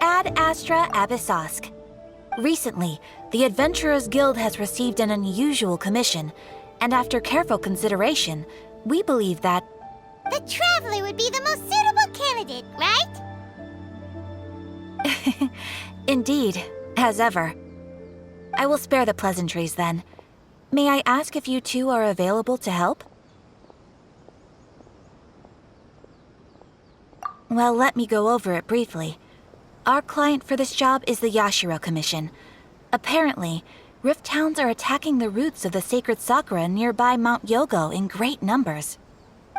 Ad Astra Abyssosk. Recently, the Adventurers Guild has received an unusual commission, and after careful consideration, we believe that The Traveler would be the most suitable candidate, right? indeed, as ever. I will spare the pleasantries then. May I ask if you two are available to help? Well, let me go over it briefly. Our client for this job is the Yashiro Commission. Apparently, Rift Towns are attacking the roots of the sacred Sakura nearby Mount Yogo in great numbers.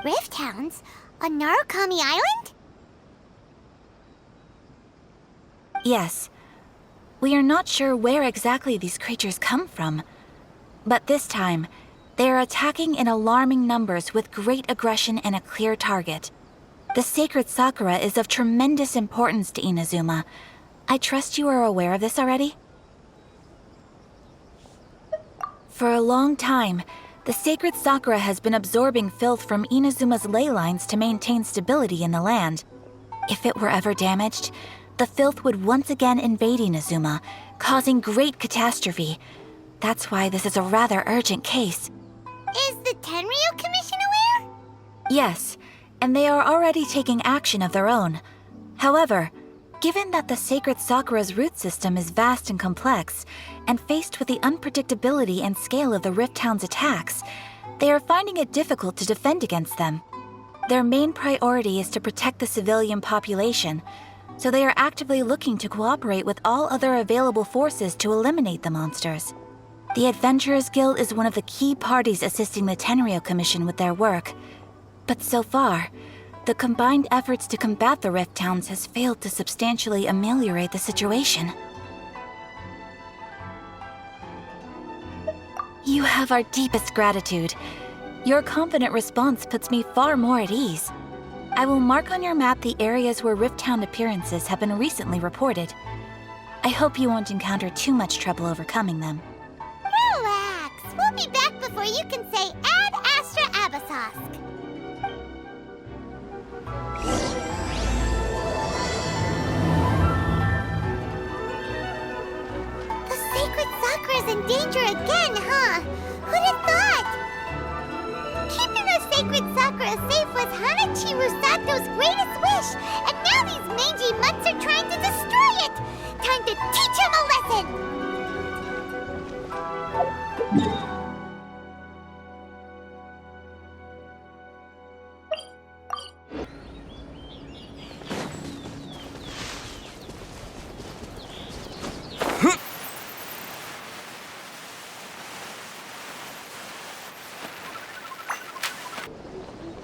Rift Hounds? On Narukami Island? Yes. We are not sure where exactly these creatures come from. But this time, they are attacking in alarming numbers with great aggression and a clear target. The sacred Sakura is of tremendous importance to Inazuma. I trust you are aware of this already? For a long time, the sacred Sakura has been absorbing filth from Inazuma's ley lines to maintain stability in the land. If it were ever damaged, the filth would once again invade Inazuma, causing great catastrophe. That's why this is a rather urgent case. Is the Tenryu Commission aware? Yes, and they are already taking action of their own. However, given that the sacred Sakura's root system is vast and complex, and faced with the unpredictability and scale of the Rift Town's attacks, they are finding it difficult to defend against them. Their main priority is to protect the civilian population, so they are actively looking to cooperate with all other available forces to eliminate the monsters. The Adventurers Guild is one of the key parties assisting the Tenryu Commission with their work. But so far, the combined efforts to combat the Rift Towns has failed to substantially ameliorate the situation. You have our deepest gratitude. Your confident response puts me far more at ease. I will mark on your map the areas where Rift Town appearances have been recently reported. I hope you won't encounter too much trouble overcoming them. Relax. We'll be back before you can say Ad Astra Abyssosk. The sacred Sakura's in danger again, huh? Who'd have thought? Keeping the sacred Sakura safe was Hanachiru Sato's greatest wish, and now these mangy mutts are trying to destroy it! Time to teach him a lesson!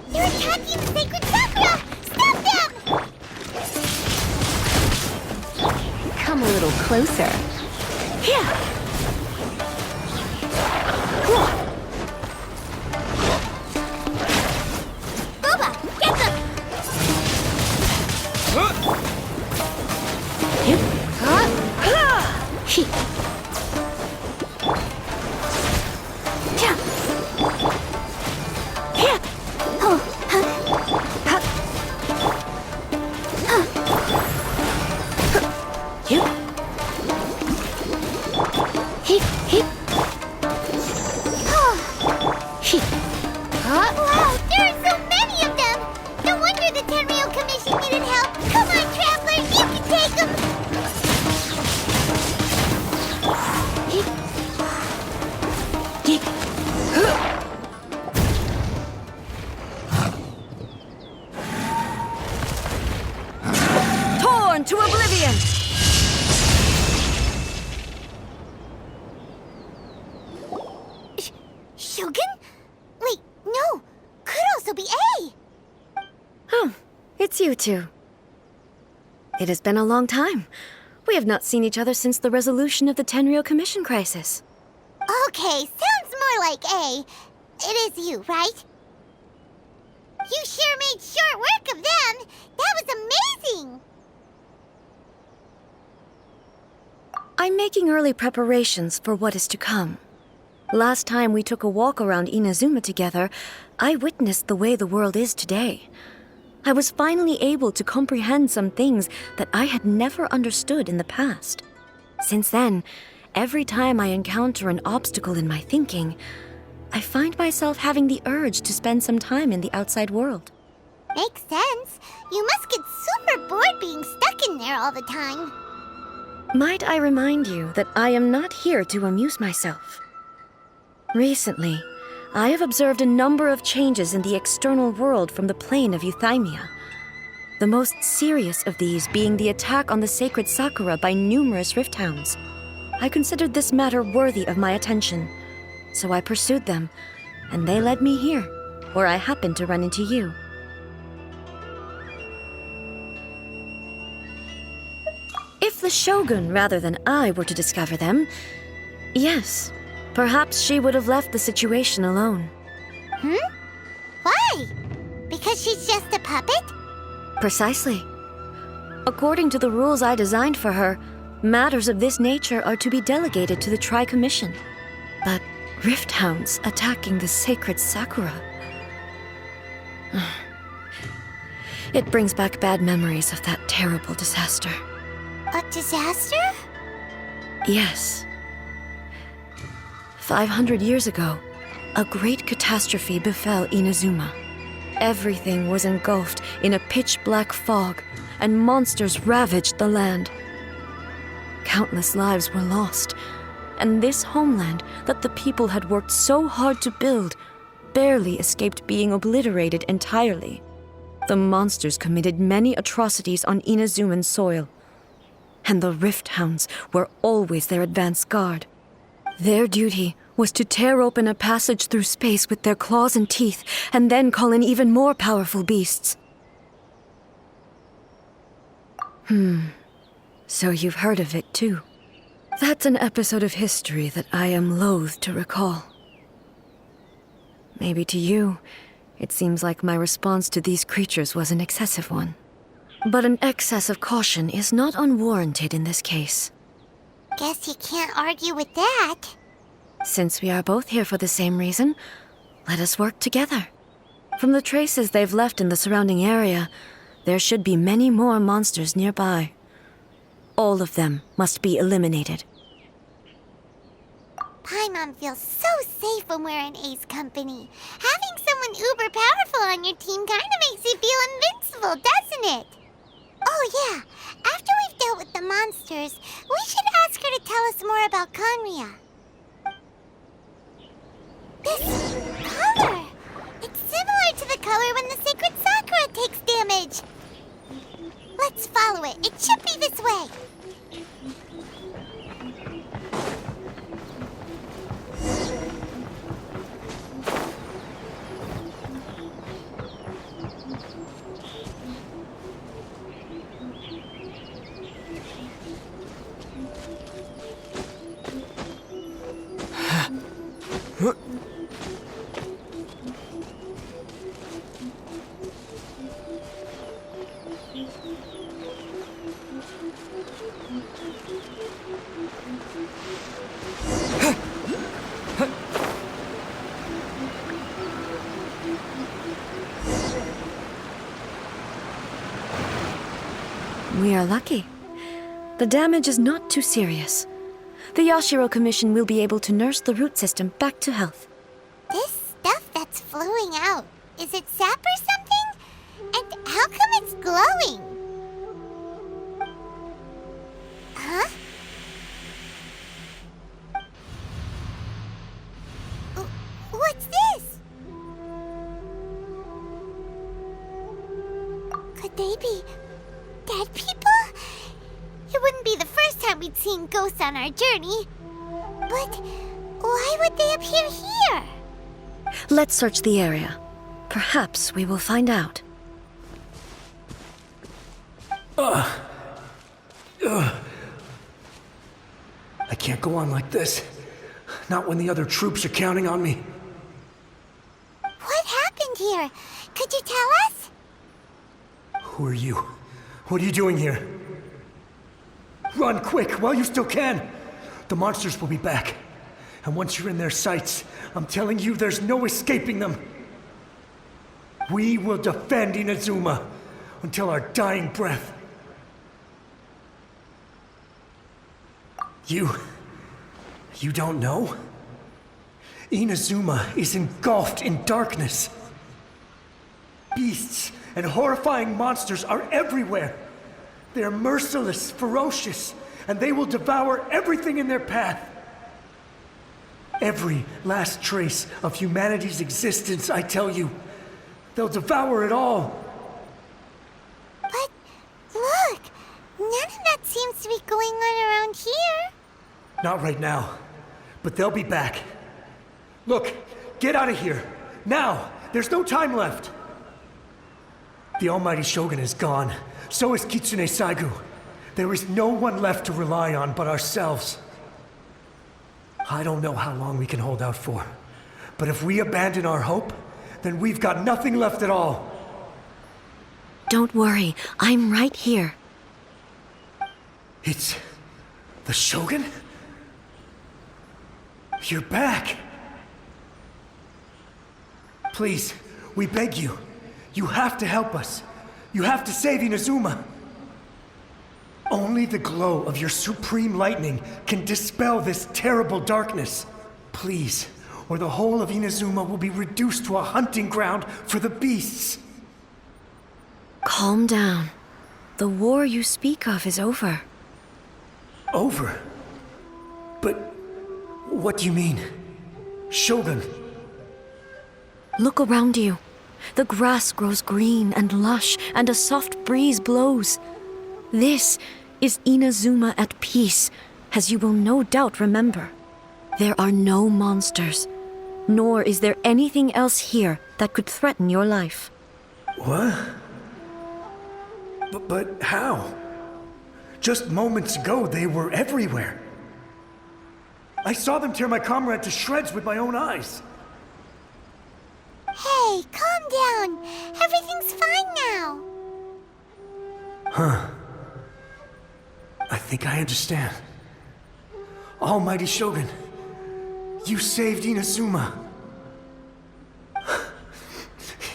They're attacking the sacred Sakura! Stop them! Come a little closer. Here! Boba, get them! Wow, there are so many of them! No wonder the Tenryu Commission needed help! Come on, Traveler, you can take them! Torn to oblivion! Shogun? Wait, no! Could also be A! Oh, it's you two. It has been a long time. We have not seen each other since the resolution of the Tenryou Commission crisis. Okay, sounds more like A. It is you, right? You sure made short work of them! That was amazing! I'm making early preparations for what is to come. Last time we took a walk around Inazuma together, I witnessed the way the world is today. I was finally able to comprehend some things that I had never understood in the past. Since then, every time I encounter an obstacle in my thinking, I find myself having the urge to spend some time in the outside world. Makes sense. You must get super bored being stuck in there all the time. Might I remind you that I am not here to amuse myself? Recently, I have observed a number of changes in the external world from the plane of Euthymia. The most serious of these being the attack on the sacred Sakura by numerous Rift Hounds. I considered this matter worthy of my attention, so I pursued them, and they led me here, where I happened to run into you. If the Shogun rather than I were to discover them, yes, perhaps she would have left the situation alone. Why? Because she's just a puppet? Precisely. According to the rules I designed for her, matters of this nature are to be delegated to the Tri-Commission. But Rift Hounds attacking the sacred Sakura... It brings back bad memories of that terrible disaster. A disaster? Yes. 500 years ago, a great catastrophe befell Inazuma. Everything was engulfed in a pitch-black fog, and monsters ravaged the land. Countless lives were lost, and this homeland that the people had worked so hard to build barely escaped being obliterated entirely. The monsters committed many atrocities on Inazuman soil, and the Rift Hounds were always their advance guard. Their duty was to tear open a passage through space with their claws and teeth, and then call in even more powerful beasts. So you've heard of it too. That's an episode of history that I am loath to recall. Maybe to you, it seems like my response to these creatures was an excessive one. But an excess of caution is not unwarranted in this case. Guess you can't argue with that. Since we are both here for the same reason, let us work together. From the traces they've left in the surrounding area, there should be many more monsters nearby. All of them must be eliminated. Paimon feels so safe when we're in A's company. Having someone uber powerful on your team kinda makes you feel invincible, doesn't it? Oh yeah, after we've dealt with the monsters, we should ask her to tell us more about Conria. This color! It's similar to the color when the sacred Sakura takes damage. Let's follow it. It should be this way. We are lucky. The damage is not too serious. The Yashiro Commission will be able to nurse the root system back to health. This stuff that's flowing out, is it sap or something? And how come it's glowing? Huh? What's this? Could they be dead people? It wouldn't be the first time we'd seen ghosts on our journey. But why would they appear here? Let's search the area. Perhaps we will find out. can't go on like this. Not when the other troops are counting on me. What happened here? Could you tell us? Who are you? What are you doing here? Run quick while you still can. The monsters will be back. And once you're in their sights, I'm telling you there's no escaping them. We will defend Inazuma until our dying breath. You don't know? Inazuma is engulfed in darkness. Beasts and horrifying monsters are everywhere. They are merciless, ferocious, and they will devour everything in their path. Every last trace of humanity's existence, I tell you. They'll devour it all. But look, none of that seems to be going on around here. Not right now, but they'll be back. Look, get out of here. Now! There's no time left! The Almighty Shogun is gone. So is Kitsune Saigu. There is no one left to rely on but ourselves. I don't know how long we can hold out for. But if we abandon our hope, then we've got nothing left at all. Don't worry, I'm right here. It's the Shogun? You're back! Please, we beg you. You have to help us. You have to save Inazuma. Only the glow of your supreme lightning can dispel this terrible darkness. Please, or the whole of Inazuma will be reduced to a hunting ground for the beasts. Calm down. The war you speak of is over. Over? But what do you mean? Shogun? Look around you. The grass grows green and lush, and a soft breeze blows. This is Inazuma at peace, as you will no doubt remember. There are no monsters, nor is there anything else here that could threaten your life. What? But how? Just moments ago, they were everywhere. I saw them tear my comrade to shreds with my own eyes. Hey, calm down. Everything's fine now. I think I understand. Almighty Shogun, you saved Inazuma.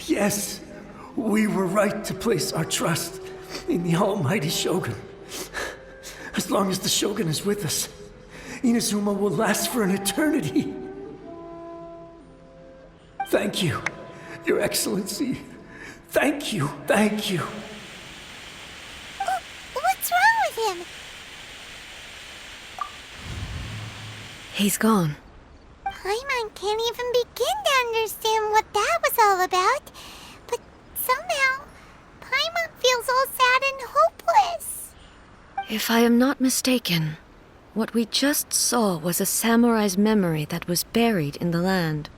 Yes, we were right to place our trust in the Almighty Shogun. As long as the Shogun is with us, Inazuma will last for an eternity. Thank you, Your Excellency. Thank you, thank you. What's wrong with him? He's gone. Paimon can't even begin to understand what that was all about. But somehow, Paimon feels all sad and hopeless. If I am not mistaken, what we just saw was a samurai's memory that was buried in the land.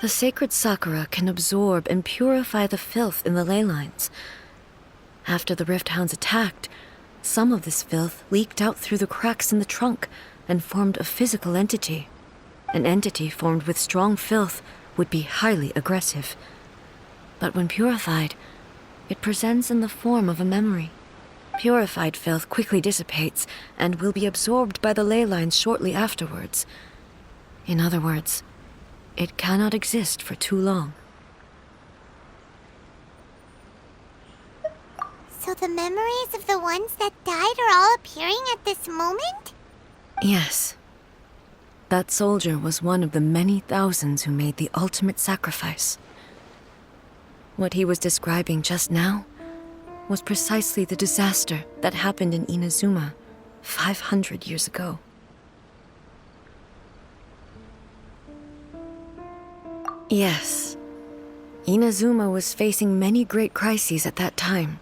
The sacred Sakura can absorb and purify the filth in the ley lines. After the Rift Hounds attacked, some of this filth leaked out through the cracks in the trunk and formed a physical entity. An entity formed with strong filth would be highly aggressive. But when purified, it presents in the form of a memory. Purified filth quickly dissipates and will be absorbed by the ley lines shortly afterwards. In other words, it cannot exist for too long. So the memories of the ones that died are all appearing at this moment? Yes. That soldier was one of the many thousands who made the ultimate sacrifice. What he was describing just now was precisely the disaster that happened in Inazuma 500 years ago. Yes, Inazuma was facing many great crises at that time.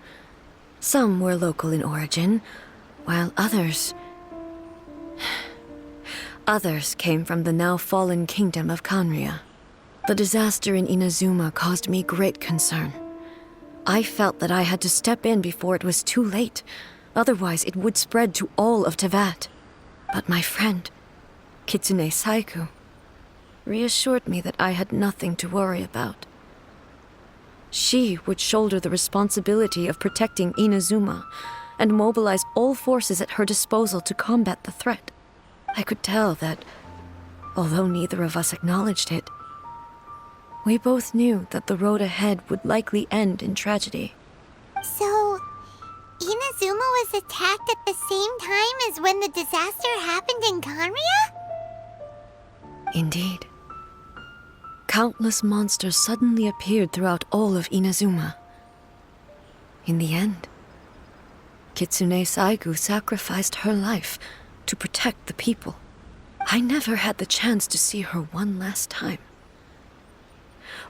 Some were local in origin, while others came from the now fallen kingdom of Kanria. The disaster in Inazuma caused me great concern. I felt that I had to step in before it was too late, otherwise it would spread to all of Teyvat. But my friend, Kitsune Saiku, reassured me that I had nothing to worry about. She would shoulder the responsibility of protecting Inazuma and mobilize all forces at her disposal to combat the threat. I could tell that, although neither of us acknowledged it, we both knew that the road ahead would likely end in tragedy. So, Inazuma was attacked at the same time as when the disaster happened in Kanria? Indeed. Countless monsters suddenly appeared throughout all of Inazuma. In the end, Kitsune Saigu sacrificed her life to protect the people. I never had the chance to see her one last time.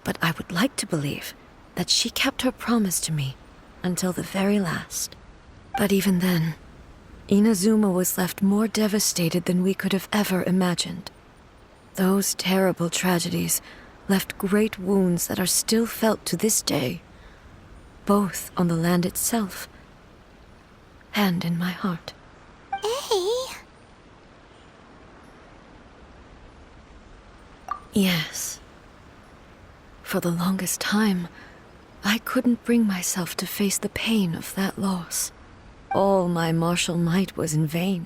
But I would like to believe that she kept her promise to me until the very last. But even then, Inazuma was left more devastated than we could have ever imagined. Those terrible tragedies left great wounds that are still felt to this day, both on the land itself and in my heart. Hey. Yes. For the longest time, I couldn't bring myself to face the pain of that loss. All my martial might was in vain.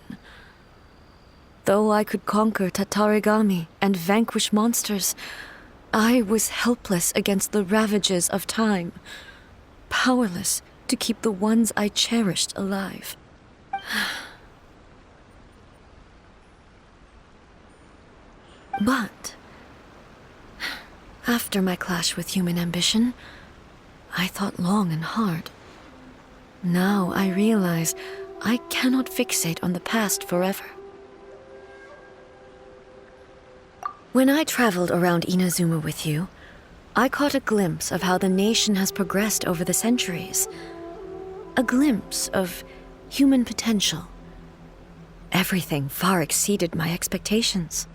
Though I could conquer Tatarigami and vanquish monsters, I was helpless against the ravages of time, powerless to keep the ones I cherished alive. But after my clash with human ambition, I thought long and hard. Now I realize I cannot fixate on the past forever. When I traveled around Inazuma with you, I caught a glimpse of how the nation has progressed over the centuries. A glimpse of human potential. Everything far exceeded my expectations.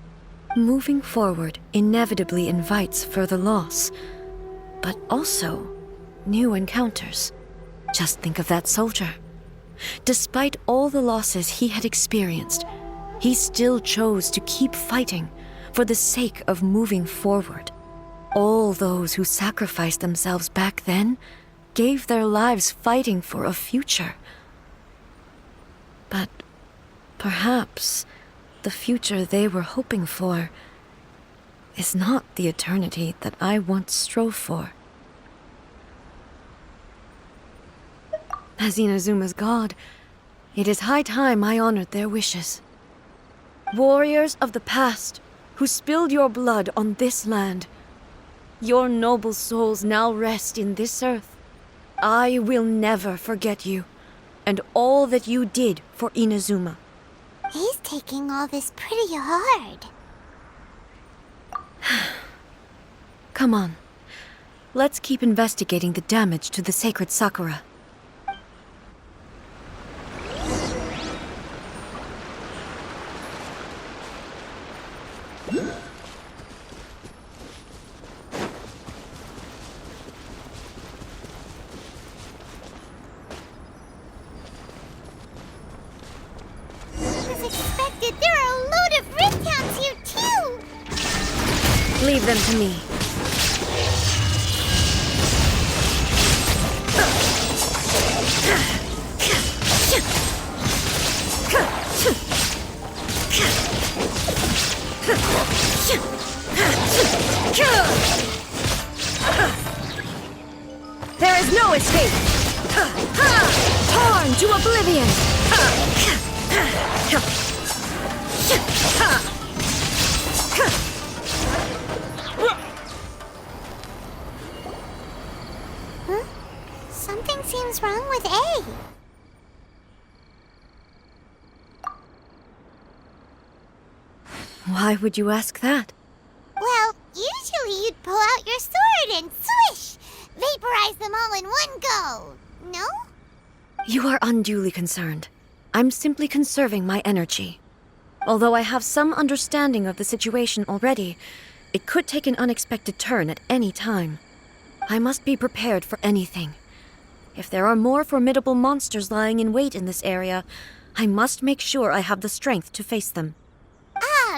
Moving forward inevitably invites further loss, but also new encounters. Just think of that soldier. Despite all the losses he had experienced, he still chose to keep fighting for the sake of moving forward. All those who sacrificed themselves back then gave their lives fighting for a future. But perhaps the future they were hoping for is not the eternity that I once strove for. As Inazuma's god, it is high time I honored their wishes. Warriors of the past, who spilled your blood on this land, your noble souls now rest in this earth. I will never forget you, and all that you did for Inazuma. He's taking all this pretty hard. Come on. Let's keep investigating the damage to the sacred Sakura. As expected, there are a load of Ridtowns here too! Leave them to me. There is no escape! Torn to oblivion! Something seems wrong with A. Why would you ask that? Well, usually you'd pull out your sword and swish! Vaporize them all in one go! No? You are unduly concerned. I'm simply conserving my energy. Although I have some understanding of the situation already, it could take an unexpected turn at any time. I must be prepared for anything. If there are more formidable monsters lying in wait in this area, I must make sure I have the strength to face them.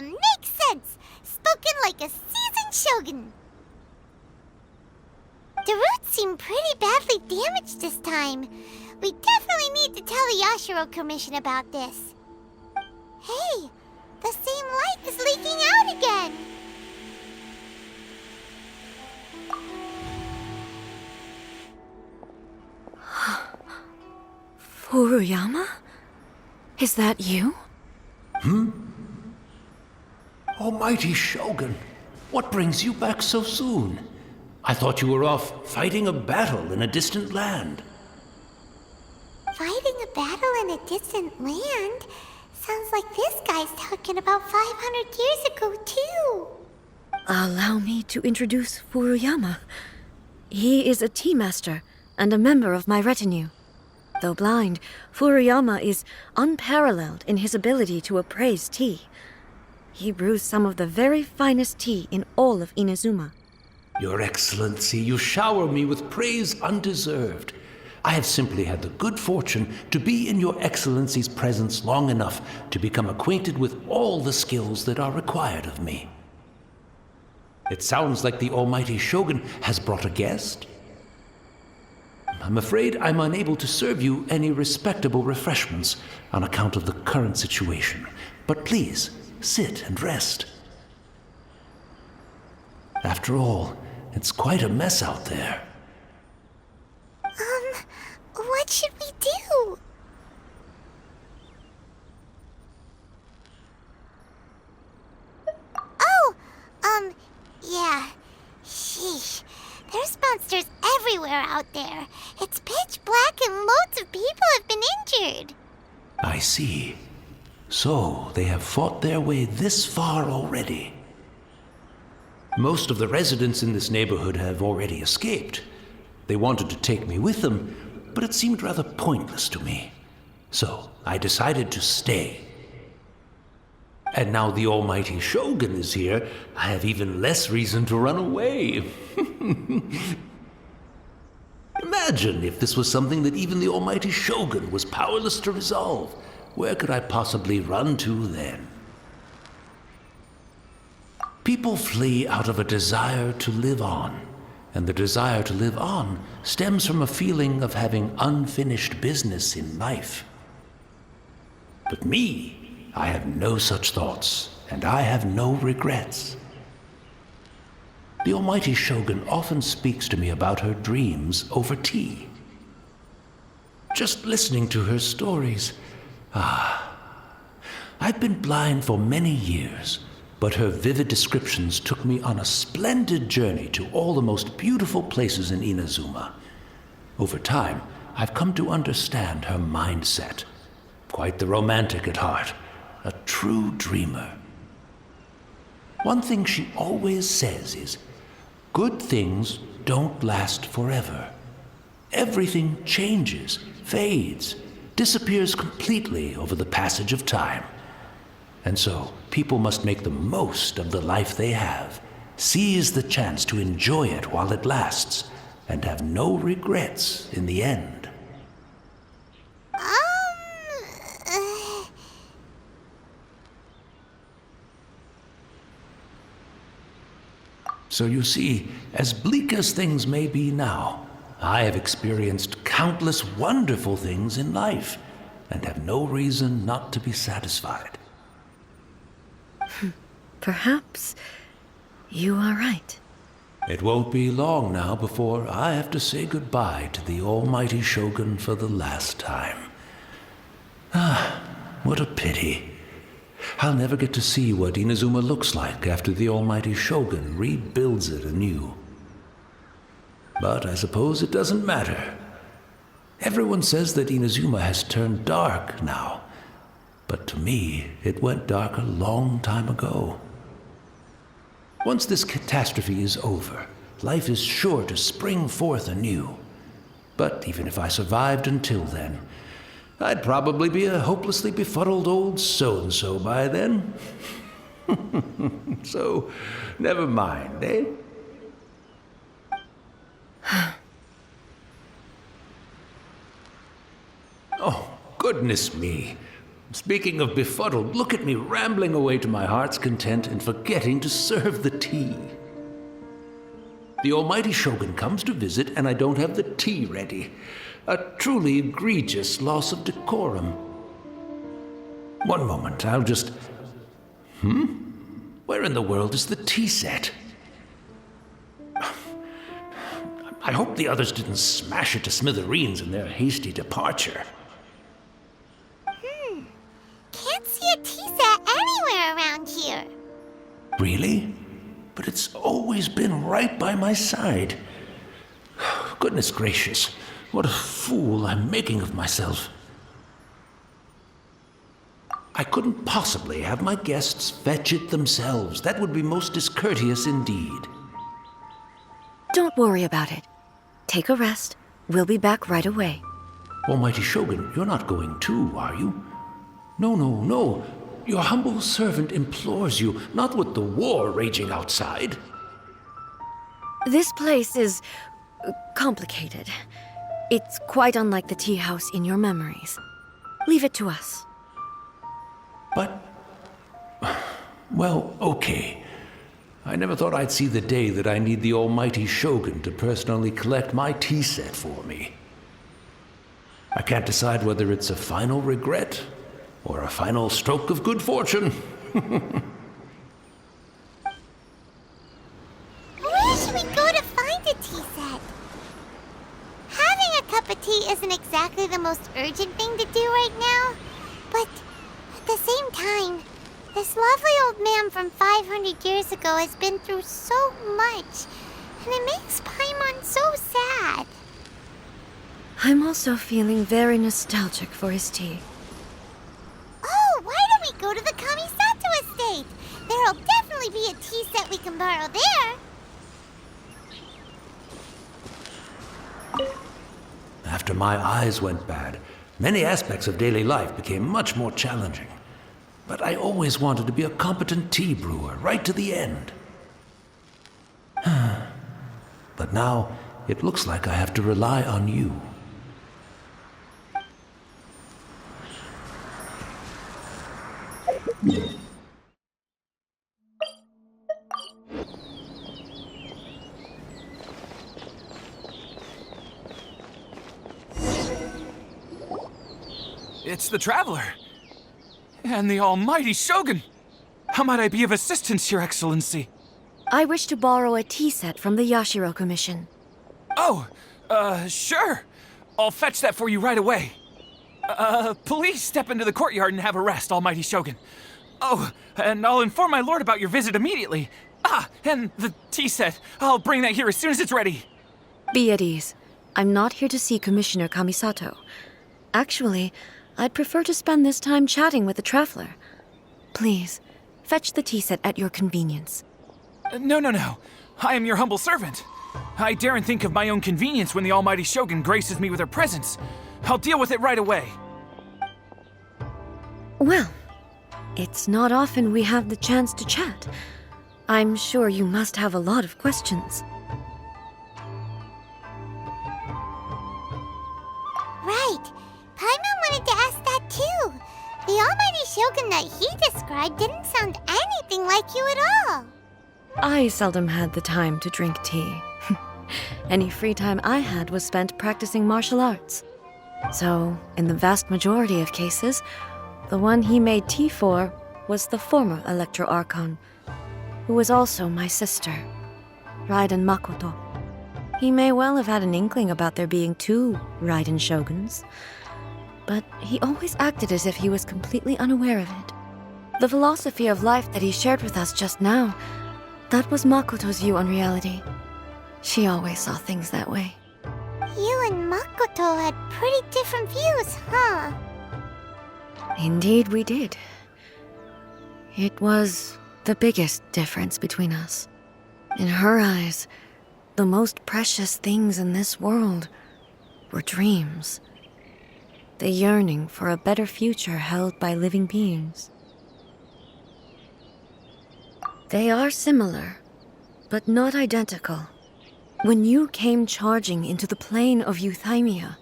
Make words! Spoken like a seasoned shogun. The roots seem pretty badly damaged this time. We definitely need to tell the Yashiro Commission about this. Hey, the same light is leaking out again. Furuyama? Is that you? Almighty Shogun, what brings you back so soon? I thought you were off fighting a battle in a distant land. Fighting a battle in a distant land? Sounds like this guy's talking about 500 years ago, too. Allow me to introduce Furuyama. He is a tea master and a member of my retinue. Though blind, Furuyama is unparalleled in his ability to appraise tea. He brews some of the very finest tea in all of Inazuma. Your Excellency, you shower me with praise undeserved. I have simply had the good fortune to be in Your Excellency's presence long enough to become acquainted with all the skills that are required of me. It sounds like the Almighty Shogun has brought a guest. I'm afraid I'm unable to serve you any respectable refreshments on account of the current situation. But please, sit and rest. After all, it's quite a mess out there. What should we do? Oh, yeah. Sheesh. There's monsters everywhere out there. It's pitch black and loads of people have been injured. I see. So they have fought their way this far already. Most of the residents in this neighborhood have already escaped. They wanted to take me with them, but it seemed rather pointless to me. So I decided to stay. And now the Almighty Shogun is here, I have even less reason to run away. Imagine if this was something that even the Almighty Shogun was powerless to resolve. Where could I possibly run to then? People flee out of a desire to live on, and the desire to live on stems from a feeling of having unfinished business in life. But me, I have no such thoughts, and I have no regrets. The Almighty Shogun often speaks to me about her dreams over tea. Just listening to her stories, I've been blind for many years, but her vivid descriptions took me on a splendid journey to all the most beautiful places in Inazuma. Over time, I've come to understand her mindset. Quite the romantic at heart, a true dreamer. One thing she always says is, good things don't last forever. Everything changes, fades, disappears completely over the passage of time. And so, people must make the most of the life they have, seize the chance to enjoy it while it lasts, and have no regrets in the end. So you see, as bleak as things may be now, I have experienced countless wonderful things in life, and have no reason not to be satisfied. Perhaps you are right. It won't be long now before I have to say goodbye to the Almighty Shogun for the last time. What a pity. I'll never get to see what Inazuma looks like after the Almighty Shogun rebuilds it anew. But I suppose it doesn't matter. Everyone says that Inazuma has turned dark now, but to me, it went dark a long time ago. Once this catastrophe is over, life is sure to spring forth anew. But even if I survived until then, I'd probably be a hopelessly befuddled old so-and-so by then. So, never mind, eh? Oh, goodness me. Speaking of befuddled, look at me rambling away to my heart's content and forgetting to serve the tea. The almighty Shogun comes to visit and I don't have the tea ready. A truly egregious loss of decorum. One moment, I'll just... Where in the world is the tea set? I hope the others didn't smash it to smithereens in their hasty departure. Can't see a tea set anywhere around here. Really? But it's always been right by my side. Goodness gracious, what a fool I'm making of myself. I couldn't possibly have my guests fetch it themselves. That would be most discourteous indeed. Don't worry about it. Take a rest. We'll be back right away. Almighty Shogun, you're not going too, are you? No. Your humble servant implores you, not with the war raging outside. This place is complicated. It's quite unlike the tea house in your memories. Leave it to us. But... well, okay. I never thought I'd see the day that I need the almighty Shogun to personally collect my tea set for me. I can't decide whether it's a final regret or a final stroke of good fortune. Where should we go to find a tea set? Having a cup of tea isn't exactly the most urgent thing to do right now, but at the same time, this lovely old man from 500 years ago has been through so much, and it makes Paimon so sad. I'm also feeling very nostalgic for his tea. Oh, why don't we go to the Kamisato estate? There'll definitely be a tea set we can borrow there. After my eyes went bad, many aspects of daily life became much more challenging. But I always wanted to be a competent tea brewer, right to the end. But now, it looks like I have to rely on you. It's the Traveler. And the almighty Shogun. How might I be of assistance, Your Excellency? I wish to borrow a tea set from the Yashiro Commission. Oh, sure. I'll fetch that for you right away. Please step into the courtyard and have a rest, almighty Shogun. Oh, and I'll inform my lord about your visit immediately. Ah, and the tea set. I'll bring that here as soon as it's ready. Be at ease. I'm not here to see Commissioner Kamisato. Actually, I'd prefer to spend this time chatting with the Traveler. Please, fetch the tea set at your convenience. No. I am your humble servant. I daren't think of my own convenience when the almighty Shogun graces me with her presence. I'll deal with it right away. Well, it's not often we have the chance to chat. I'm sure you must have a lot of questions. Right. Paimon wanted to ask that too. The almighty Shogun that he described didn't sound anything like you at all. I seldom had the time to drink tea. Any free time I had was spent practicing martial arts. So, in the vast majority of cases, the one he made tea for was the former Electro Archon, who was also my sister, Raiden Makoto. He may well have had an inkling about there being two Raiden Shoguns, but he always acted as if he was completely unaware of it. The philosophy of life that he shared with us just now, that was Makoto's view on reality. She always saw things that way. You and Makoto had pretty different views, huh? Indeed we did. It was the biggest difference between us. In her eyes, the most precious things in this world were dreams. The yearning for a better future held by living beings. They are similar, but not identical. When you came charging into the plain of Euthymia,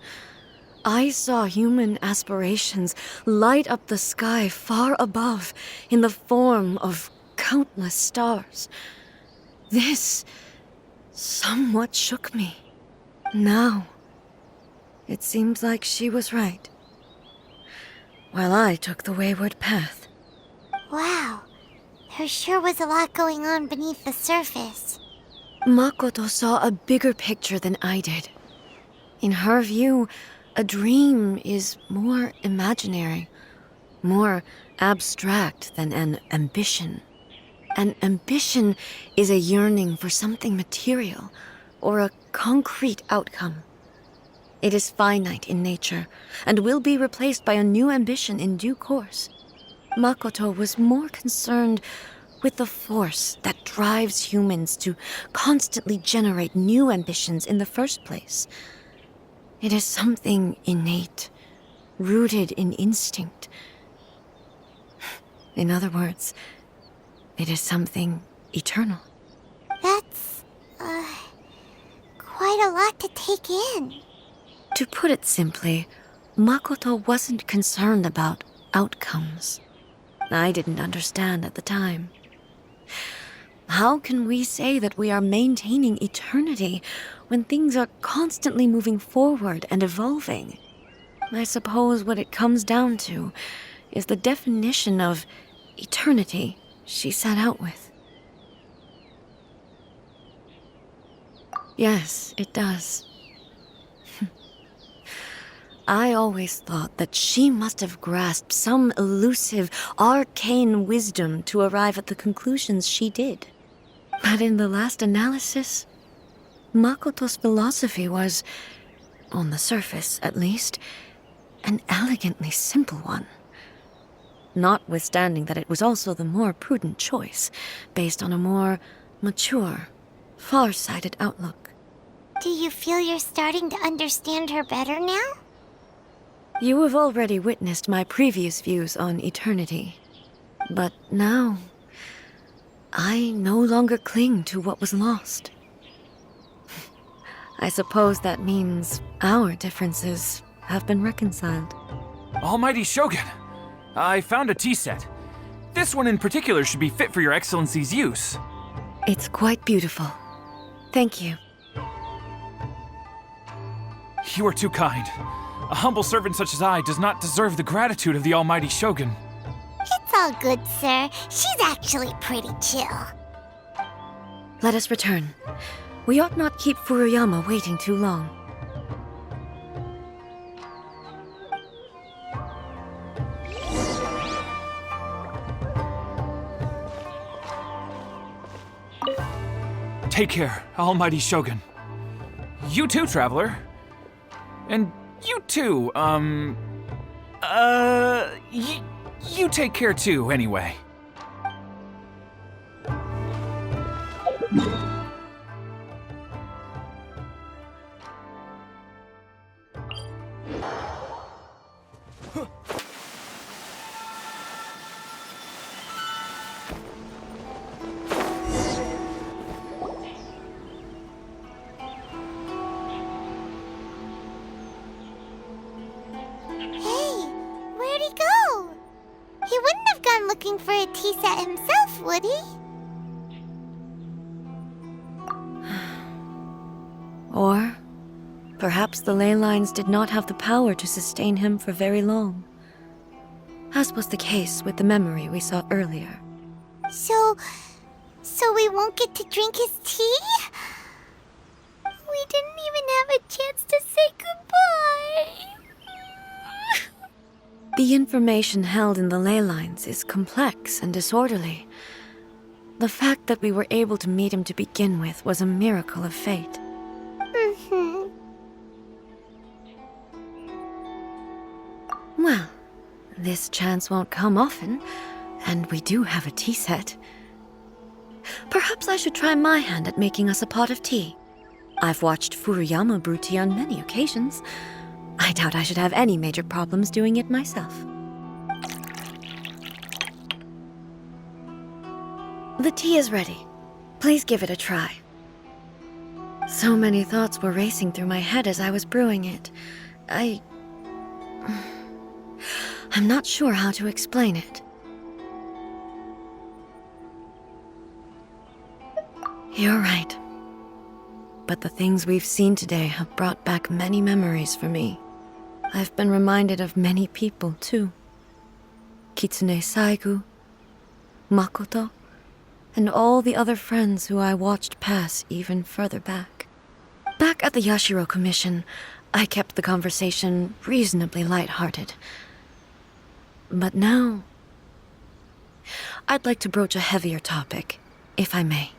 I saw human aspirations light up the sky far above in the form of countless stars. This somewhat shook me. Now, it seems like she was right, while I took the wayward path. Wow, there sure was a lot going on beneath the surface. Makoto saw a bigger picture than I did. In her view, a dream is more imaginary, more abstract than an ambition. An ambition is a yearning for something material or a concrete outcome. It is finite in nature and will be replaced by a new ambition in due course. Makoto was more concerned with the force that drives humans to constantly generate new ambitions in the first place. It is something innate, rooted in instinct. In other words, it is something eternal. That's, quite a lot to take in. To put it simply, Makoto wasn't concerned about outcomes. I didn't understand at the time. How can we say that we are maintaining eternity when things are constantly moving forward and evolving? I suppose what it comes down to is the definition of eternity she set out with. Yes, it does. I always thought that she must have grasped some elusive, arcane wisdom to arrive at the conclusions she did. But in the last analysis, Makoto's philosophy was, on the surface at least, an elegantly simple one. Notwithstanding that it was also the more prudent choice, based on a more mature, far-sighted outlook. Do you feel you're starting to understand her better now? You have already witnessed my previous views on eternity. But now, I no longer cling to what was lost. I suppose that means our differences have been reconciled. Almighty Shogun, I found a tea set. This one in particular should be fit for your Excellency's use. It's quite beautiful. Thank you. You are too kind. A humble servant such as I does not deserve the gratitude of the Almighty Shogun. It's all good, sir. She's actually pretty chill. Let us return. We ought not keep Furuyama waiting too long. Take care, Almighty Shogun. You too, traveler. And you too, you take care too, anyway. Looking for a tea set himself, would he? Or perhaps the ley lines did not have the power to sustain him for very long, as was the case with the memory we saw earlier. So we won't get to drink his tea? We didn't even have a chance to say goodbye. The information held in the ley lines is complex and disorderly. The fact that we were able to meet him to begin with was a miracle of fate. Well, this chance won't come often, and we do have a tea set. Perhaps I should try my hand at making us a pot of tea. I've watched Furuyama brew tea on many occasions. I doubt I should have any major problems doing it myself. The tea is ready. Please give it a try. So many thoughts were racing through my head as I was brewing it. I I'm not sure how to explain it. You're right. But the things we've seen today have brought back many memories for me. I've been reminded of many people, too. Kitsune Saigu, Makoto, and all the other friends who I watched pass even further back. Back at the Yashiro Commission, I kept the conversation reasonably lighthearted. But now, I'd like to broach a heavier topic, if I may.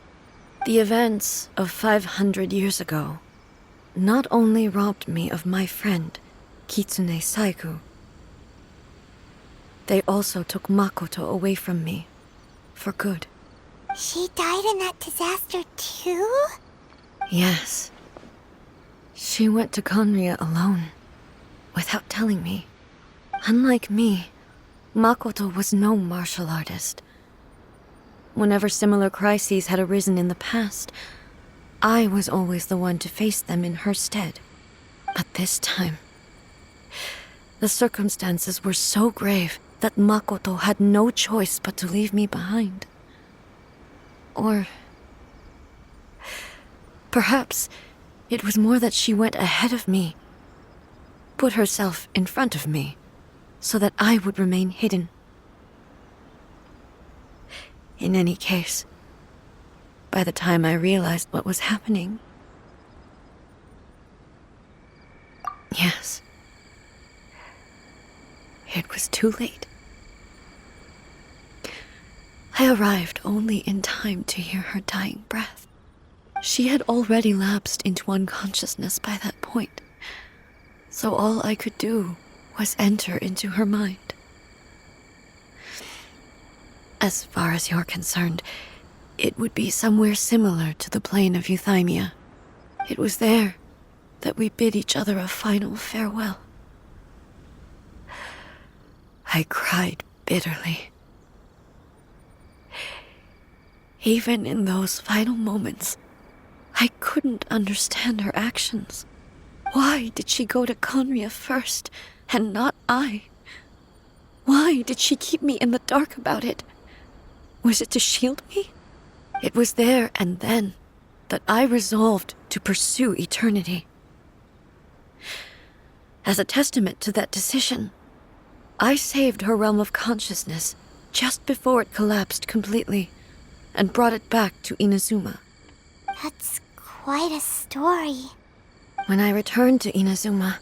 The events of 500 years ago not only robbed me of my friend, Kitsune Saigu, they also took Makoto away from me, for good. She died in that disaster too? Yes. She went to Conria alone, without telling me. Unlike me, Makoto was no martial artist. Whenever similar crises had arisen in the past, I was always the one to face them in her stead. But this time, the circumstances were so grave that Makoto had no choice but to leave me behind. Or perhaps it was more that she went ahead of me, put herself in front of me, so that I would remain hidden. In any case, by the time I realized what was happening, yes, it was too late. I arrived only in time to hear her dying breath. She had already lapsed into unconsciousness by that point, so all I could do was enter into her mind. As far as you're concerned, it would be somewhere similar to the plain of Euthymia. It was there that we bid each other a final farewell. I cried bitterly. Even in those final moments, I couldn't understand her actions. Why did she go to Conria first, and not I? Why did she keep me in the dark about it? Was it to shield me? It was there and then that I resolved to pursue eternity. As a testament to that decision, I saved her realm of consciousness just before it collapsed completely and brought it back to Inazuma. That's quite a story. When I returned to Inazuma,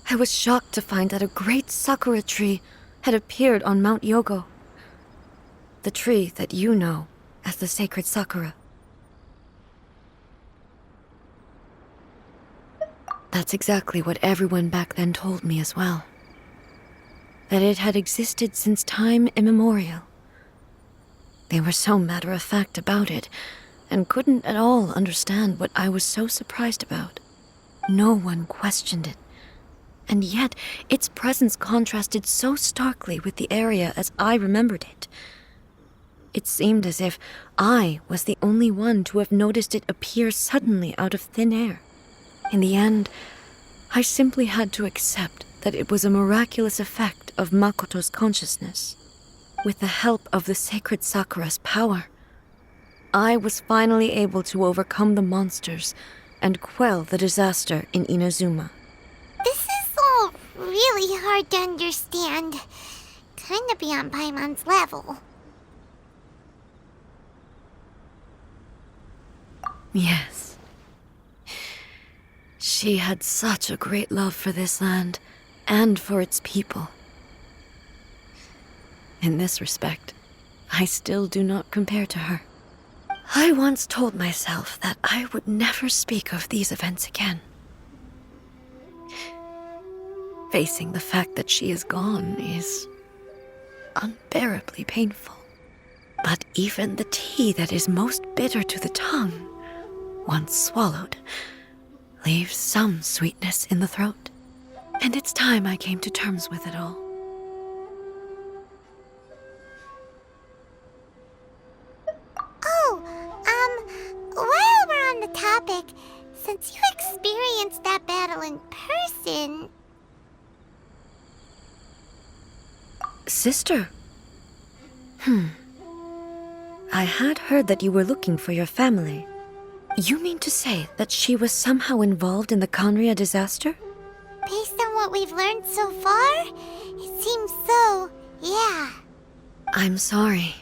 I was shocked to find that a great sakura tree had appeared on Mount Yogo. The tree that you know as the sacred sakura. That's exactly what everyone back then told me as well. That it had existed since time immemorial. They were so matter-of-fact about it, and couldn't at all understand what I was so surprised about. No one questioned it, and yet its presence contrasted so starkly with the area as I remembered it. It seemed as if I was the only one to have noticed it appear suddenly out of thin air. In the end, I simply had to accept that it was a miraculous effect of Makoto's consciousness. With the help of the sacred Sakura's power, I was finally able to overcome the monsters and quell the disaster in Inazuma. This is all really hard to understand. Kinda beyond Paimon's level. Yes. She had such a great love for this land and for its people. In this respect, I still do not compare to her. I once told myself that I would never speak of these events again. Facing the fact that she is gone is unbearably painful. But even the tea that is most bitter to the tongue, once swallowed, leaves some sweetness in the throat. And it's time I came to terms with it all. Oh, while we're on the topic, since you experienced that battle in person... sister? I had heard that you were looking for your family. You mean to say that she was somehow involved in the Conria disaster? Based on what we've learned so far, it seems so, yeah. I'm sorry.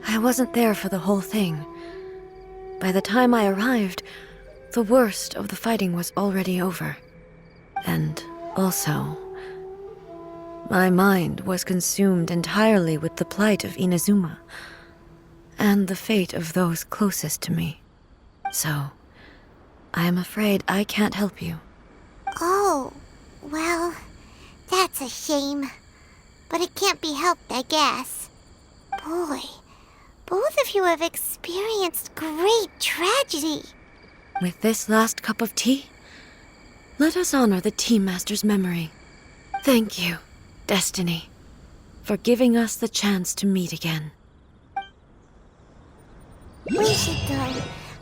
I wasn't there for the whole thing. By the time I arrived, the worst of the fighting was already over. And also, my mind was consumed entirely with the plight of Inazuma and the fate of those closest to me. So, I am afraid I can't help you. Oh, well, that's a shame. But it can't be helped, I guess. Boy, both of you have experienced great tragedy. With this last cup of tea, let us honor the Tea Master's memory. Thank you, Destiny, for giving us the chance to meet again. We should go.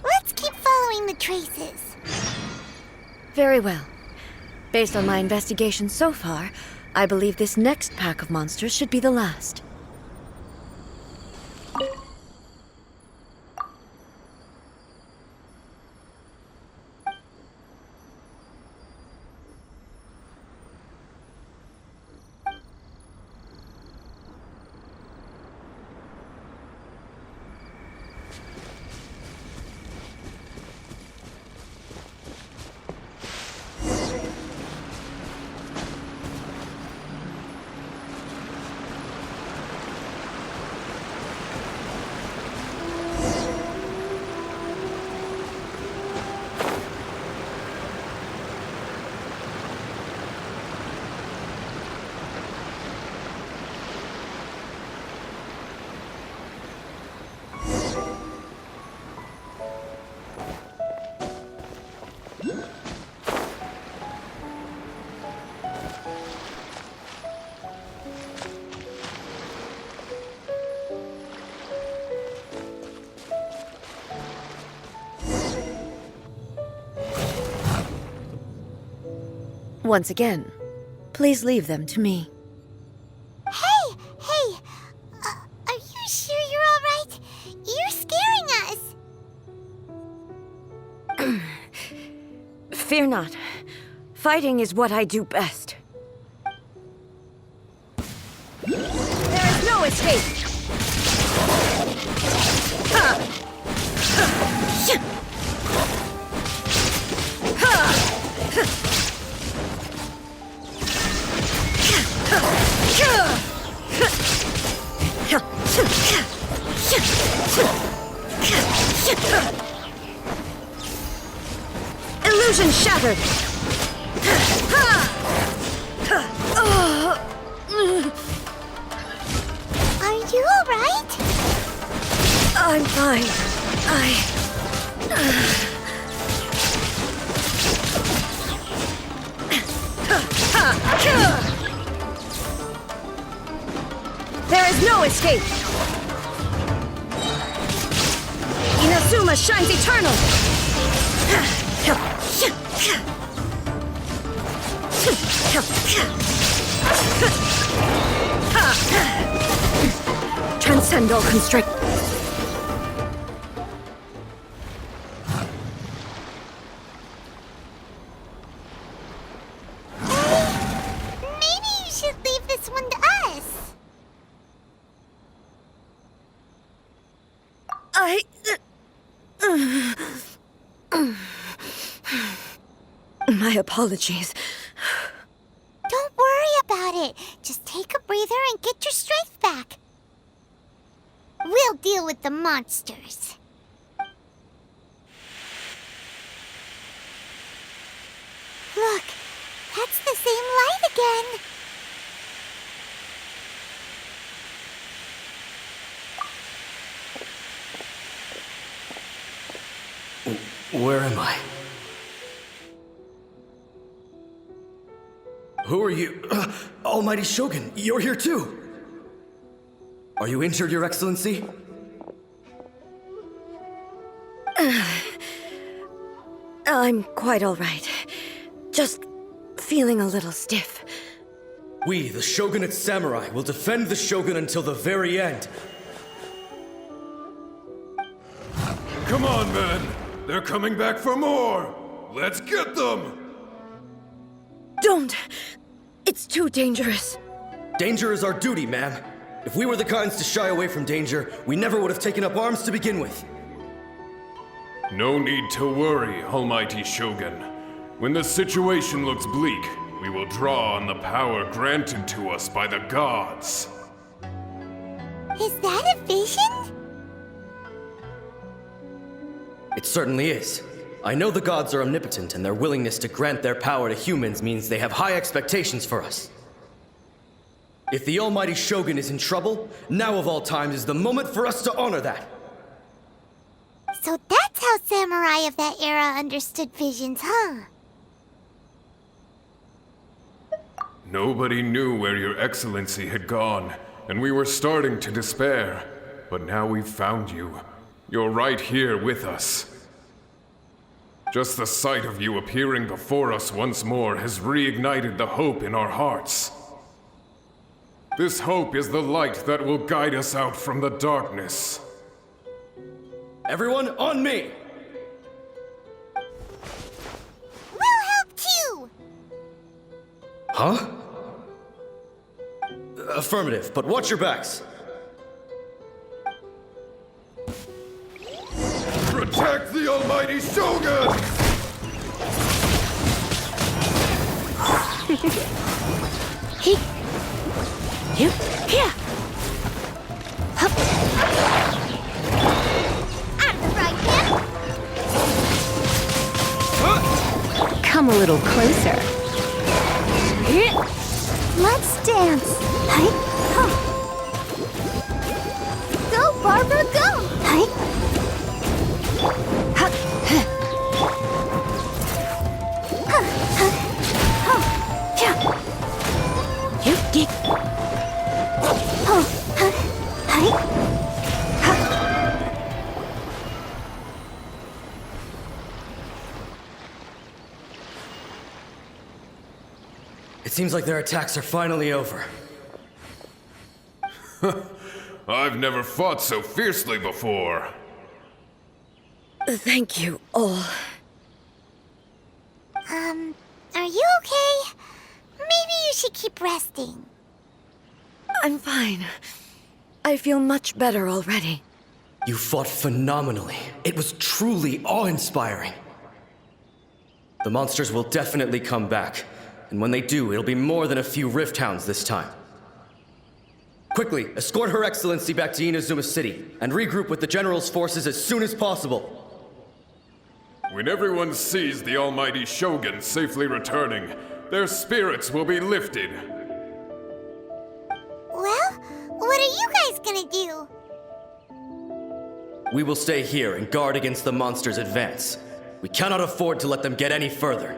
Let's keep following the traces. Very well. Based on my investigation so far, I believe this next pack of monsters should be the last. Once again, please leave them to me. Hey! Are you sure you're all right? You're scaring us! Fear not. Fighting is what I do best. There is no escape! Illusion shattered! Are you all right? I'm fine. There is no escape! Inazuma shines eternal! Transcend all constraint. Maybe you should leave this one to us. My apologies. Don't worry about it. Just take a breather and get your strength back. We'll deal with the monsters. Look, that's the same light again. Where am I? Who are you? Almighty Shogun, you're here too! Are you injured, Your Excellency? I'm quite all right. Just feeling a little stiff. We, the Shogunate Samurai, will defend the Shogun until the very end. Come on, men! They're coming back for more! Let's get them! Don't! It's too dangerous. Danger is our duty, ma'am. If we were the kinds to shy away from danger, we never would have taken up arms to begin with. No need to worry, Almighty Shogun. When the situation looks bleak, we will draw on the power granted to us by the gods. Is that a vision? It certainly is. I know the gods are omnipotent, and their willingness to grant their power to humans means they have high expectations for us. If the Almighty Shogun is in trouble, now of all times is the moment for us to honor that. So that's how samurai of that era understood visions, huh? Nobody knew where your excellency had gone, and we were starting to despair. But now we've found you. You're right here with us. Just the sight of you appearing before us once more has reignited the hope in our hearts. This hope is the light that will guide us out from the darkness. Everyone, on me! We'll help too! Huh? Affirmative, but watch your backs. Protect the Almighty Shogun! Here! I'm the right man! Come a little closer. Let's dance! Hi! Huh. Go, Barbara, go! Hi! It seems like their attacks are finally over. I've never fought so fiercely before. Thank you all. Are you okay? Maybe you should keep resting. I'm fine. I feel much better already. You fought phenomenally. It was truly awe-inspiring. The monsters will definitely come back. And when they do, it'll be more than a few Rift Hounds this time. Quickly, escort Her Excellency back to Inazuma City, and regroup with the General's forces as soon as possible. When everyone sees the Almighty Shogun safely returning, their spirits will be lifted. Well, what are you guys gonna do? We will stay here and guard against the monsters' advance. We cannot afford to let them get any further.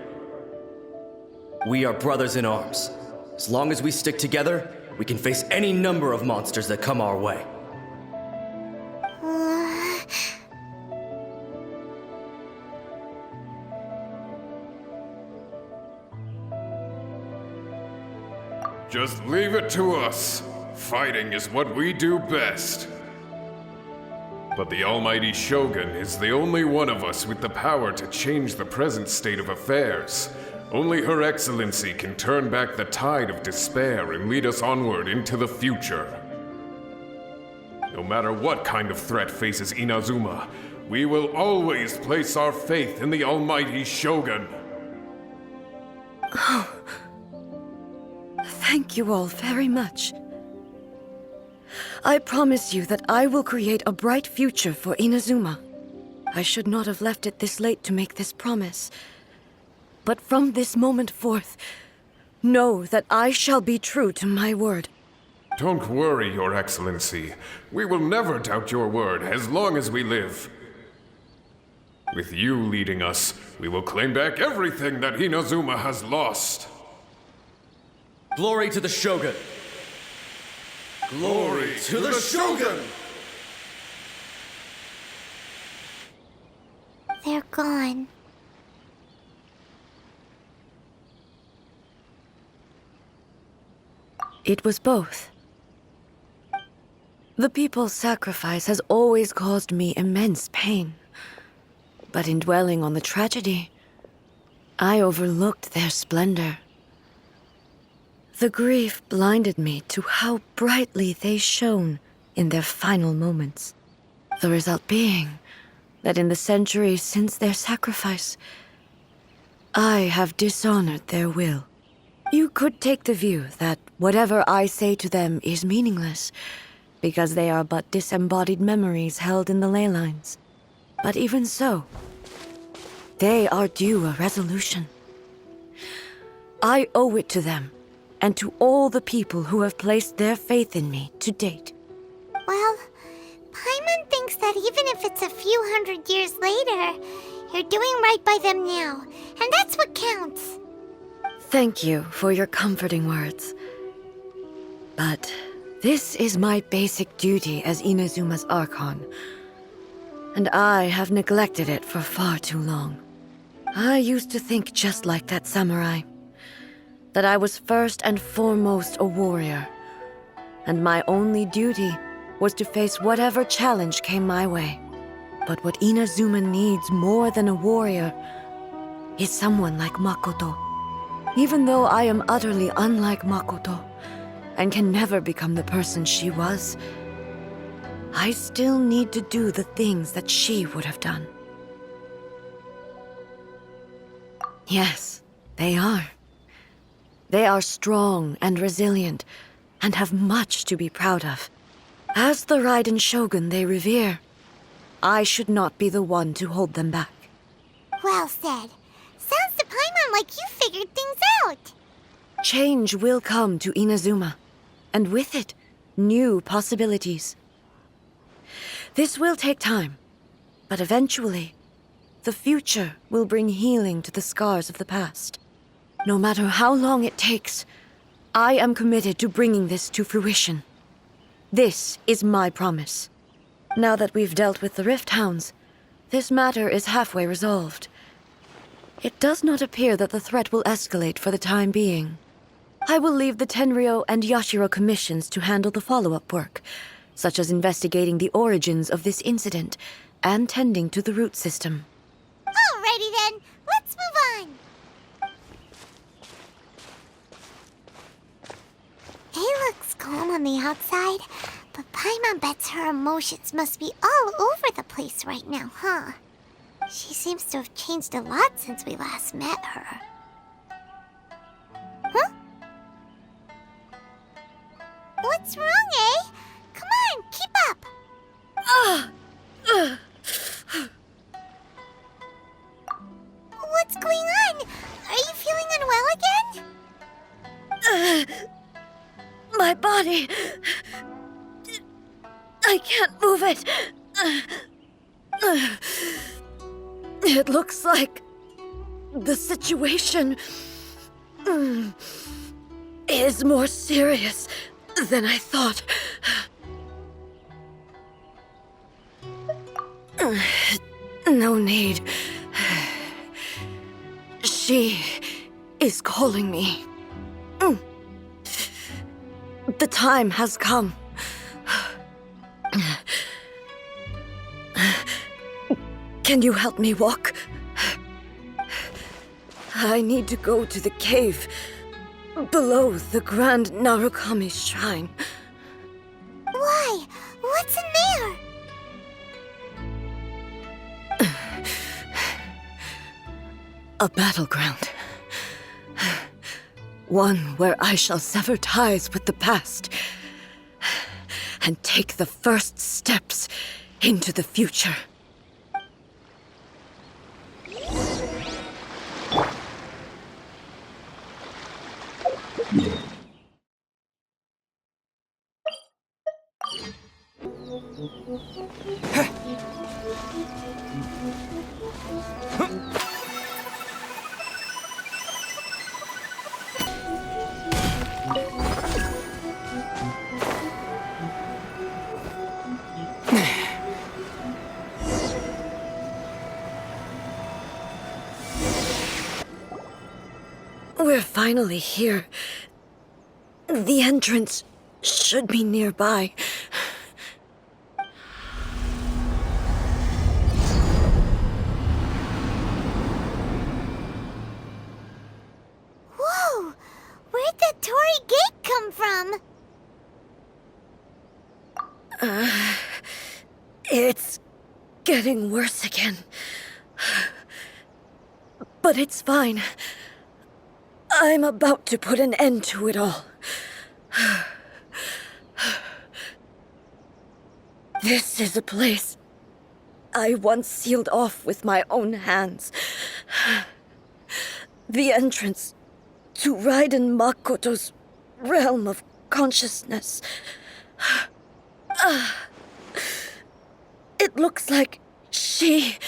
We are brothers in arms. As long as we stick together, we can face any number of monsters that come our way. Just leave it to us. Fighting is what we do best. But the Almighty Shogun is the only one of us with the power to change the present state of affairs. Only Her Excellency can turn back the tide of despair and lead us onward into the future. No matter what kind of threat faces Inazuma, we will always place our faith in the Almighty Shogun. Thank you all very much. I promise you that I will create a bright future for Inazuma. I should not have left it this late to make this promise. But from this moment forth, know that I shall be true to my word. Don't worry, Your Excellency. We will never doubt your word as long as we live. With you leading us, we will claim back everything that Inazuma has lost. Glory to the Shogun! Glory to the Shogun! They're gone. It was both. The people's sacrifice has always caused me immense pain. But in dwelling on the tragedy, I overlooked their splendor. The grief blinded me to how brightly they shone in their final moments. The result being that in the centuries since their sacrifice, I have dishonored their will. You could take the view that whatever I say to them is meaningless, because they are but disembodied memories held in the ley lines. But even so, they are due a resolution. I owe it to them, and to all the people who have placed their faith in me to date. Well, Paimon thinks that even if it's a few hundred years later, you're doing right by them now, and that's what counts. Thank you for your comforting words. But this is my basic duty as Inazuma's Archon, and I have neglected it for far too long. I used to think just like that samurai, that I was first and foremost a warrior, and my only duty was to face whatever challenge came my way. But what Inazuma needs more than a warrior is someone like Makoto. Even though I am utterly unlike Makoto, and can never become the person she was, I still need to do the things that she would have done. Yes, they are. They are strong and resilient, and have much to be proud of. As the Raiden Shogun they revere, I should not be the one to hold them back. Well said. Sounds to Paimon like you figured things out. Change will come to Inazuma, and with it, new possibilities. This will take time, but eventually, the future will bring healing to the scars of the past. No matter how long it takes, I am committed to bringing this to fruition. This is my promise. Now that we've dealt with the Rift Hounds, this matter is halfway resolved. It does not appear that the threat will escalate for the time being. I will leave the Tenryo and Yashiro commissions to handle the follow-up work, such as investigating the origins of this incident and tending to the root system. Alrighty then, let's move on. He looks calm on the outside, but Paimon bets her emotions must be all over the place right now, huh? She seems to have changed a lot since we last met her. Huh? What's wrong, eh? Come on, keep up! What's going on? Are you feeling unwell again? My body... I can't move it. It looks like the situation is more serious than I thought. No need. She is calling me. The time has come. Can you help me walk? I need to go to the cave below the Grand Narukami Shrine. Why? What's in there? A battleground. One where I shall sever ties with the past and take the first steps into the future. We're finally here. The entrance should be nearby. Whoa! Where'd the Torii Gate come from? It's getting worse again. But it's fine. I'm about to put an end to it all. This is a place I once sealed off with my own hands. The entrance to Raiden Makoto's realm of consciousness. It looks like she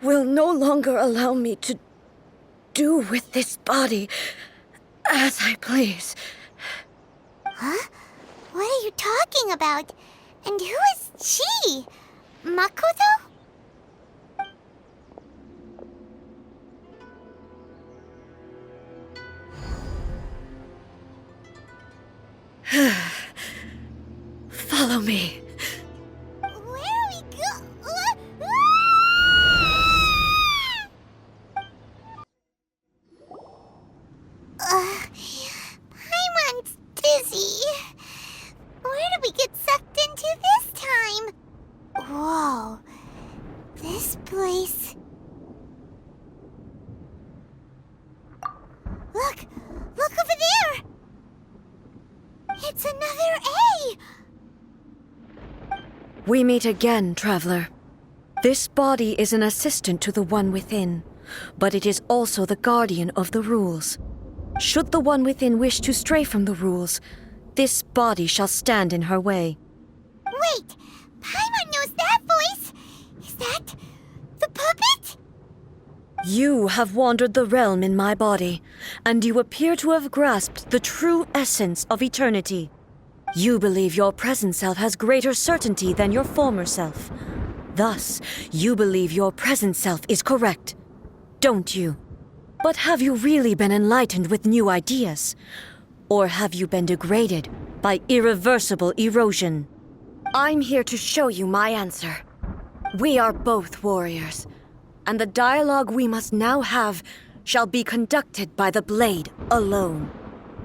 will no longer allow me to do with this body as I please. Huh? What are you talking about? And who is she? Makoto? Follow me. Where are we Paimon's dizzy. Where did we get sucked into this time? Whoa. This place... Look! Look over there! It's another A! We meet again, traveler. This body is an assistant to the one within, but it is also the guardian of the rules. Should the one within wish to stray from the rules, this body shall stand in her way. Wait! Paimon knows that voice! Is that... the puppet? You have wandered the realm in my body, and you appear to have grasped the true essence of eternity. You believe your present self has greater certainty than your former self. Thus, you believe your present self is correct, don't you? But have you really been enlightened with new ideas? Or have you been degraded by irreversible erosion? I'm here to show you my answer. We are both warriors, and the dialogue we must now have shall be conducted by the blade alone.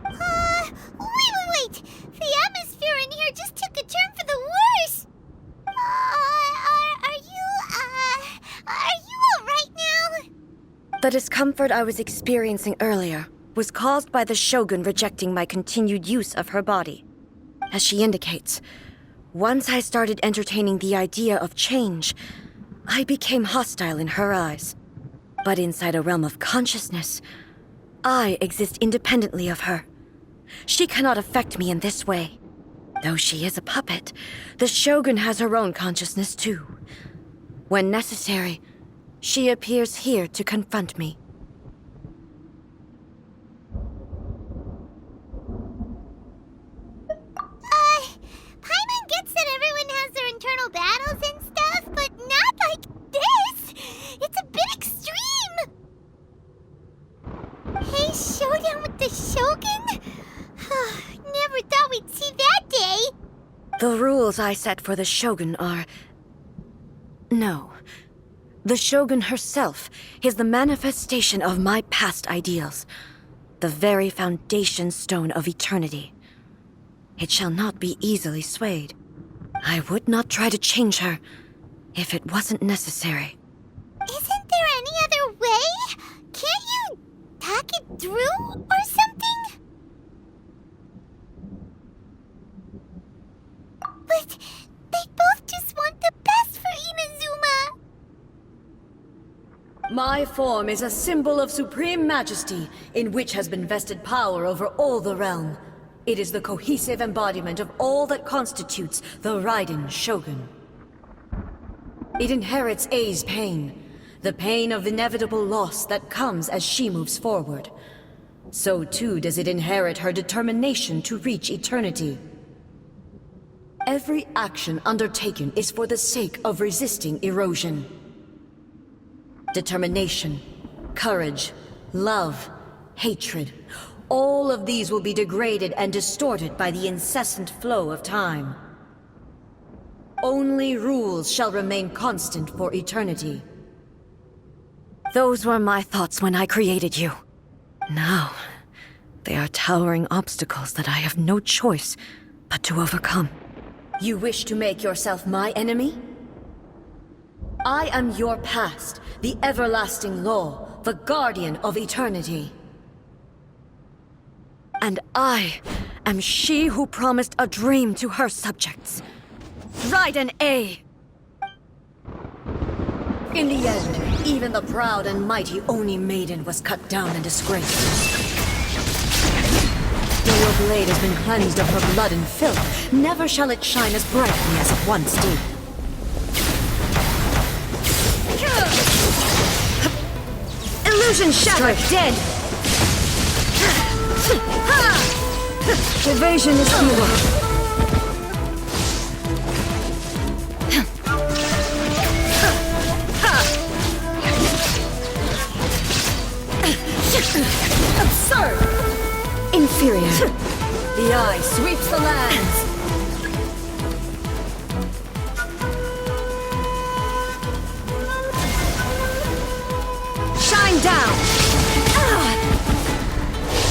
Wait! The atmosphere in here just took a turn for the worse! Are you alright now? The discomfort I was experiencing earlier was caused by the Shogun rejecting my continued use of her body. As she indicates, once I started entertaining the idea of change, I became hostile in her eyes. But inside a realm of consciousness, I exist independently of her. She cannot affect me in this way. Though she is a puppet, the Shogun has her own consciousness too. When necessary, she appears here to confront me. Paimon gets that everyone has their internal battles and stuff, but not like this! It's a bit extreme! Hey, showdown with the Shogun? Never thought we'd see that day! The rules I set for the Shogun are... No. The Shogun herself is the manifestation of my past ideals. The very foundation stone of eternity. It shall not be easily swayed. I would not try to change her if it wasn't necessary. Isn't there any other way? Can't you talk it through or something? But they both just want the best for Inazuma. My form is a symbol of supreme majesty, in which has been vested power over all the realm. It is the cohesive embodiment of all that constitutes the Raiden Shogun. It inherits Ei's pain, the pain of inevitable loss that comes as she moves forward. So too does it inherit her determination to reach eternity. Every action undertaken is for the sake of resisting erosion. Determination, courage, love, hatred, all of these will be degraded and distorted by the incessant flow of time. Only rules shall remain constant for eternity. Those were my thoughts when I created you. Now, they are towering obstacles that I have no choice but to overcome. You wish to make yourself my enemy? I am your past, the everlasting law, the guardian of eternity. And I am she who promised a dream to her subjects. Raiden A. In the end, even the proud and mighty Oni Maiden was cut down and disgraced. Though your blade has been cleansed of her blood and filth, never shall it shine as brightly as it once did. Illusion shattered! Dead! Evasion is futile. Absurd! Inferior. The eye sweeps the lands. Shine down!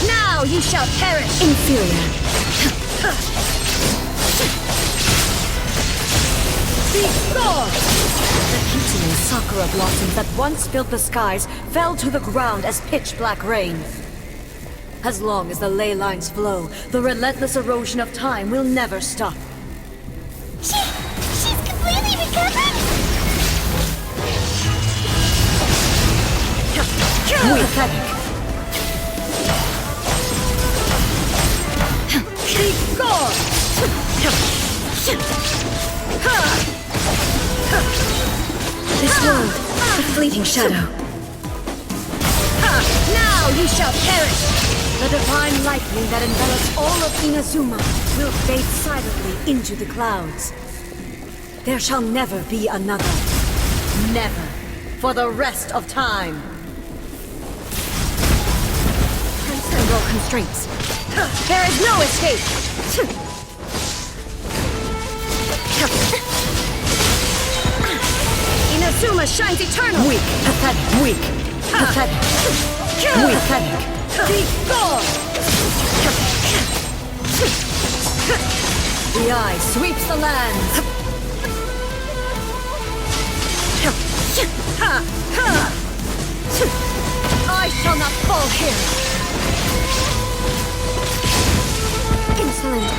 Now you shall perish! Inferior. Be gone! The Kitsune sakura blossoms that once filled the skies fell to the ground as pitch-black rain. As long as the ley lines flow, the relentless erosion of time will never stop. She's completely recovered? Pathetic. Be gone! This world, a fleeting shadow. Now you shall perish! The divine lightning that envelops all of Inazuma will fade silently into the clouds. There shall never be another. Never. For the rest of time. Transcend all constraints. There is no escape! Inazuma shines eternal! Weak. Pathetic. Weak. Pathetic. Weak. Pathetic. Be gone! The eye sweeps the lands. I shall not fall here. Insolent.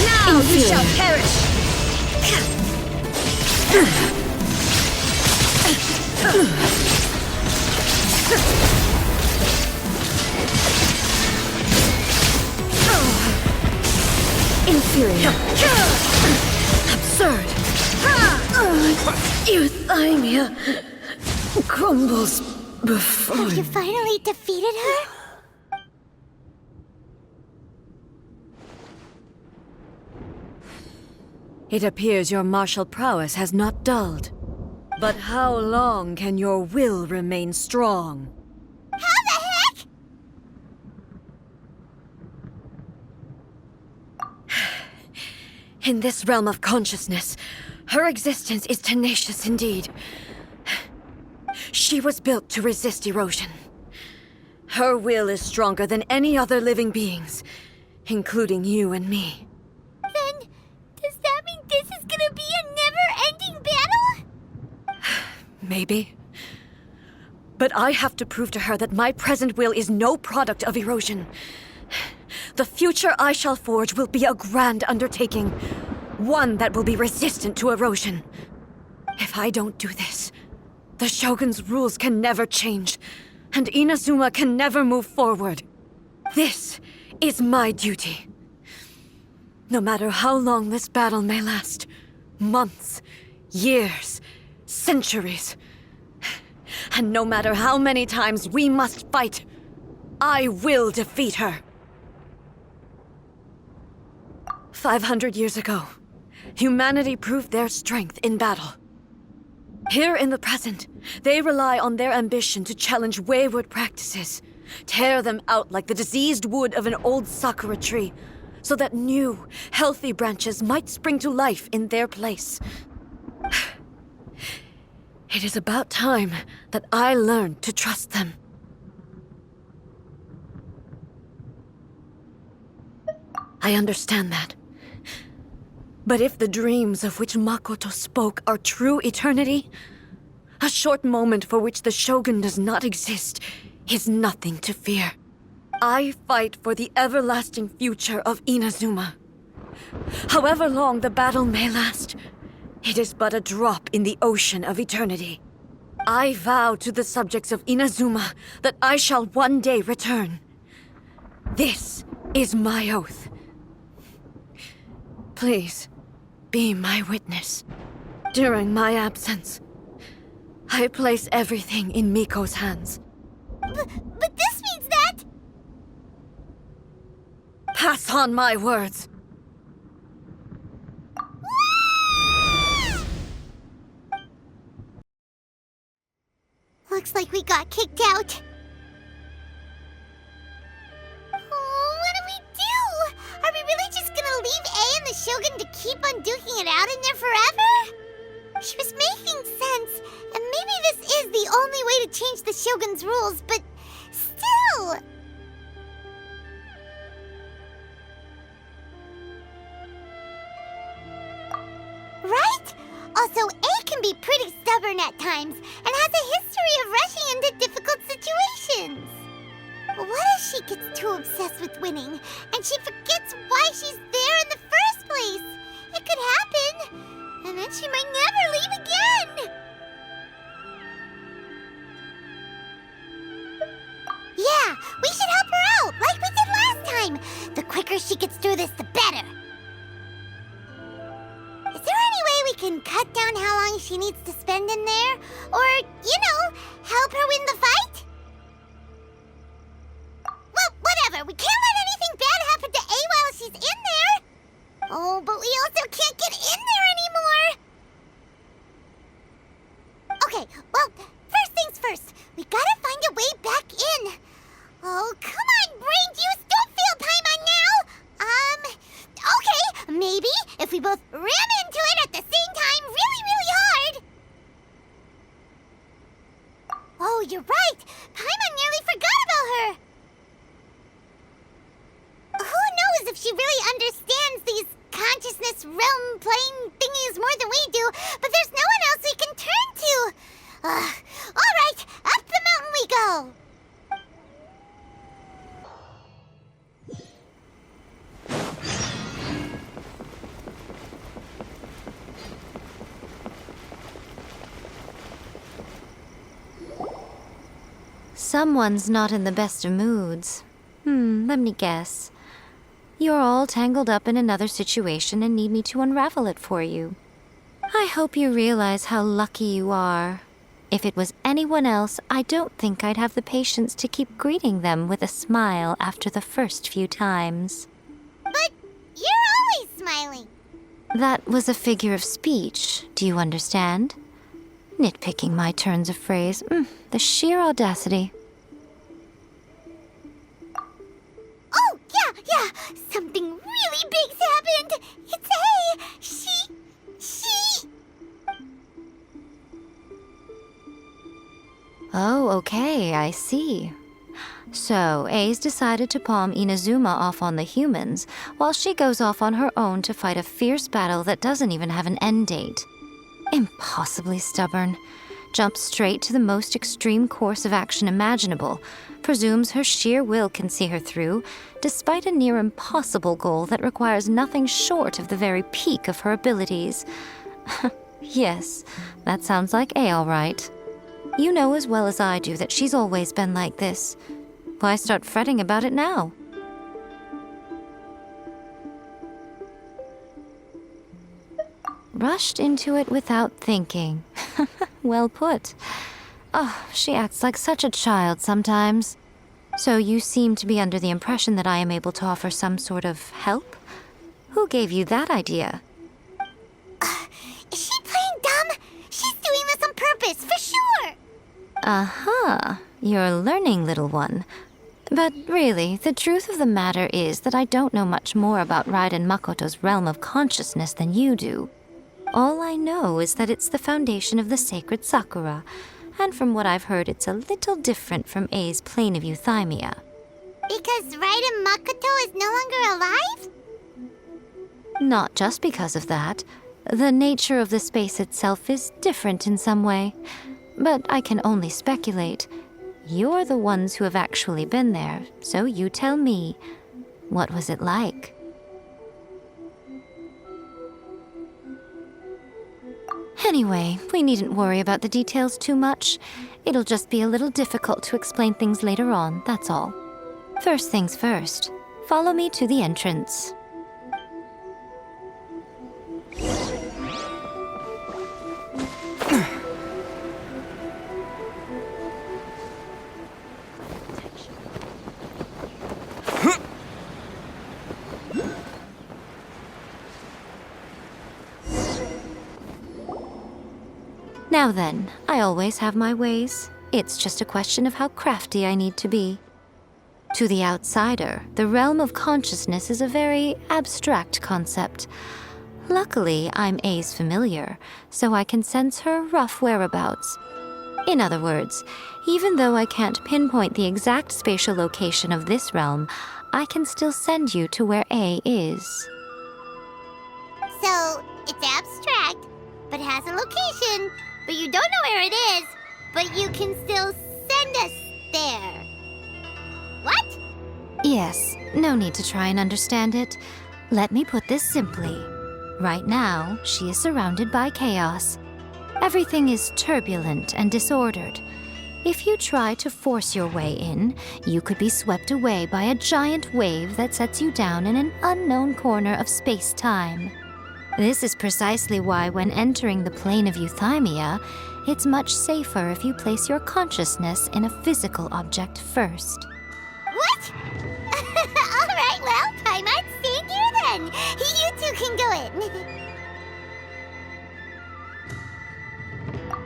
Now you shall perish. Inferior. Absurd. Euthymia crumbles before Have you finally defeated her? It appears your martial prowess has not dulled. But how long can your will remain strong? How the heck? In this realm of consciousness, her existence is tenacious indeed. She was built to resist erosion. Her will is stronger than any other living being's, including you and me. Then, does that mean this is gonna be a never-ending battle? Maybe. But I have to prove to her that my present will is no product of erosion. The future I shall forge will be a grand undertaking, one that will be resistant to erosion. If I don't do this, the Shogun's rules can never change, and Inazuma can never move forward. This is my duty. No matter how long this battle may last, months, years, centuries, and no matter how many times we must fight, I will defeat her. 500 years ago, humanity proved their strength in battle. Here in the present, they rely on their ambition to challenge wayward practices, Tear them out like the diseased wood of an old sakura tree, so that new, healthy branches might spring to life in their place. It is about time that I learned to trust them. I understand that. But if the dreams of which Makoto spoke are true eternity, a short moment for which the Shogun does not exist is nothing to fear. I fight for the everlasting future of Inazuma. However long the battle may last, it is but a drop in the ocean of eternity. I vow to the subjects of Inazuma that I shall one day return. This is my oath. Please, be my witness. During my absence, I place everything in Miko's hands. But this means that... Pass on my words. Looks like we got kicked out. Oh, what do we do? Are we really just gonna leave A and the Shogun to keep on duking it out in there forever? She was making sense, and maybe this is the only way to change the Shogun's rules, but still... Right? Also, A can be pretty stubborn at times, and has a history of rushing into difficult situations. But what if she gets too obsessed with winning, and she forgets why she's there in the first place? It could happen, and then she might never leave again! Yeah, we should help her out, like we did last time! The quicker she gets through this, the better! Is there any way we can cut down how long she needs to spend in there? Or, help her win the fight? Well, whatever. We can't let anything bad happen to A while she's in there. Oh, but we also can't get in there anymore. Okay, well, first things first. We gotta find a way back in. Oh, come on, brain juice. Don't feel Paimon now. Okay, maybe if we both ram into it at the same time really, really hard. Oh, you're right. Paimon nearly forgot about her. Who knows if she really understands these consciousness realm plane thingies more than we do, but there's no one else we can turn to. All right, up the mountain we go. Someone's not in the best of moods. Let me guess. You're all tangled up in another situation and need me to unravel it for you. I hope you realize how lucky you are. If it was anyone else, I don't think I'd have the patience to keep greeting them with a smile after the first few times. But you're always smiling. That was a figure of speech, do you understand? Nitpicking my turns of phrase. The sheer audacity. Oh, yeah. Something really big's happened. It's A. She... Oh, okay, I see. So, A's decided to palm Inazuma off on the humans, while she goes off on her own to fight a fierce battle that doesn't even have an end date. Impossibly stubborn. Jumps straight to the most extreme course of action imaginable, presumes her sheer will can see her through, despite a near impossible goal that requires nothing short of the very peak of her abilities. Yes, that sounds like A all right. You know as well as I do that she's always been like this. Why start fretting about it now? Rushed into it without thinking. Well put. Oh, she acts like such a child sometimes. So you seem to be under the impression that I am able to offer some sort of help? Who gave you that idea? Is she playing dumb? She's doing this on purpose, for sure. You're learning, little one. But really, the truth of the matter is that I don't know much more about Raiden Makoto's realm of consciousness than you do. All I know is that it's the foundation of the sacred Sakura, and from what I've heard, it's a little different from A's plane of euthymia. Because Raiden Makoto is no longer alive? Not just because of that. The nature of the space itself is different in some way. But I can only speculate. You're the ones who have actually been there, so you tell me. What was it like? Anyway, we needn't worry about the details too much. It'll just be a little difficult to explain things later on, that's all. First things first, follow me to the entrance. Now then, I always have my ways. It's just a question of how crafty I need to be. To the outsider, the realm of consciousness is a very abstract concept. Luckily, I'm A's familiar, so I can sense her rough whereabouts. In other words, even though I can't pinpoint the exact spatial location of this realm, I can still send you to where A is. So, it's abstract, but has a location, but you don't know where it is, but you can still send us there. What? Yes, no need to try and understand it. Let me put this simply. Right now, she is surrounded by chaos. Everything is turbulent and disordered. If you try to force your way in, you could be swept away by a giant wave that sets you down in an unknown corner of space-time. This is precisely why when entering the plane of euthymia, it's much safer if you place your consciousness in a physical object first. What? Alright, well, Paimon, stand here then. You two can go in.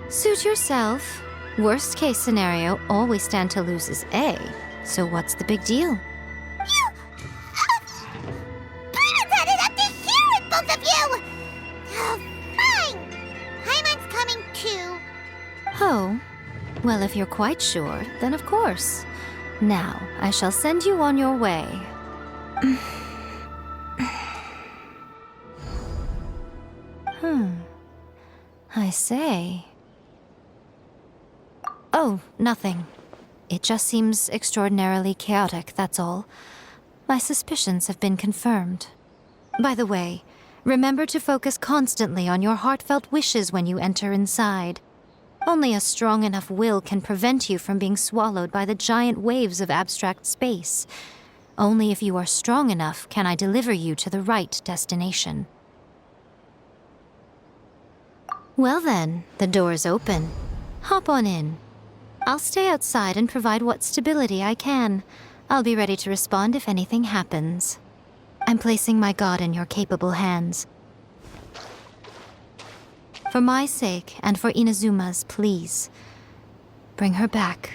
Suit yourself. Worst case scenario, all we stand to lose is A. So what's the big deal? Paimon's had it up to here with both of you! Oh, fine. Paimon's coming too. Oh, well, if you're quite sure, then of course. Now, I shall send you on your way. I say. Oh, nothing. It just seems extraordinarily chaotic, that's all. My suspicions have been confirmed. By the way, remember to focus constantly on your heartfelt wishes when you enter inside. Only a strong enough will can prevent you from being swallowed by the giant waves of abstract space. Only if you are strong enough can I deliver you to the right destination. Well then, the door is open. Hop on in. I'll stay outside and provide what stability I can. I'll be ready to respond if anything happens. I'm placing my god in your capable hands. For my sake, and for Inazuma's, please. Bring her back.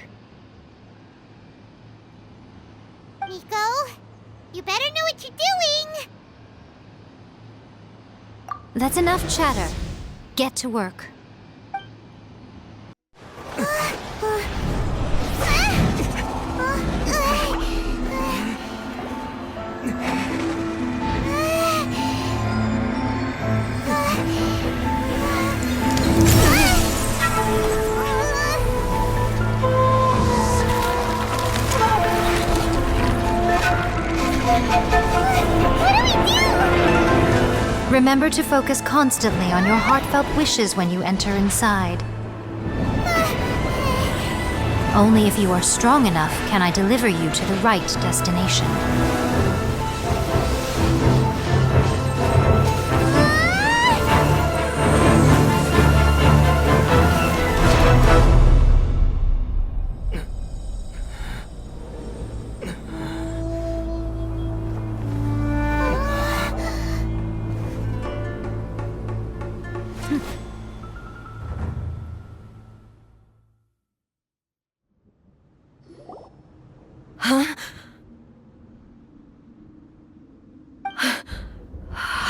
Nico, you better know what you're doing! That's enough chatter. Get to work. Remember to focus constantly on your heartfelt wishes when you enter inside. Only if you are strong enough can I deliver you to the right destination. Huh?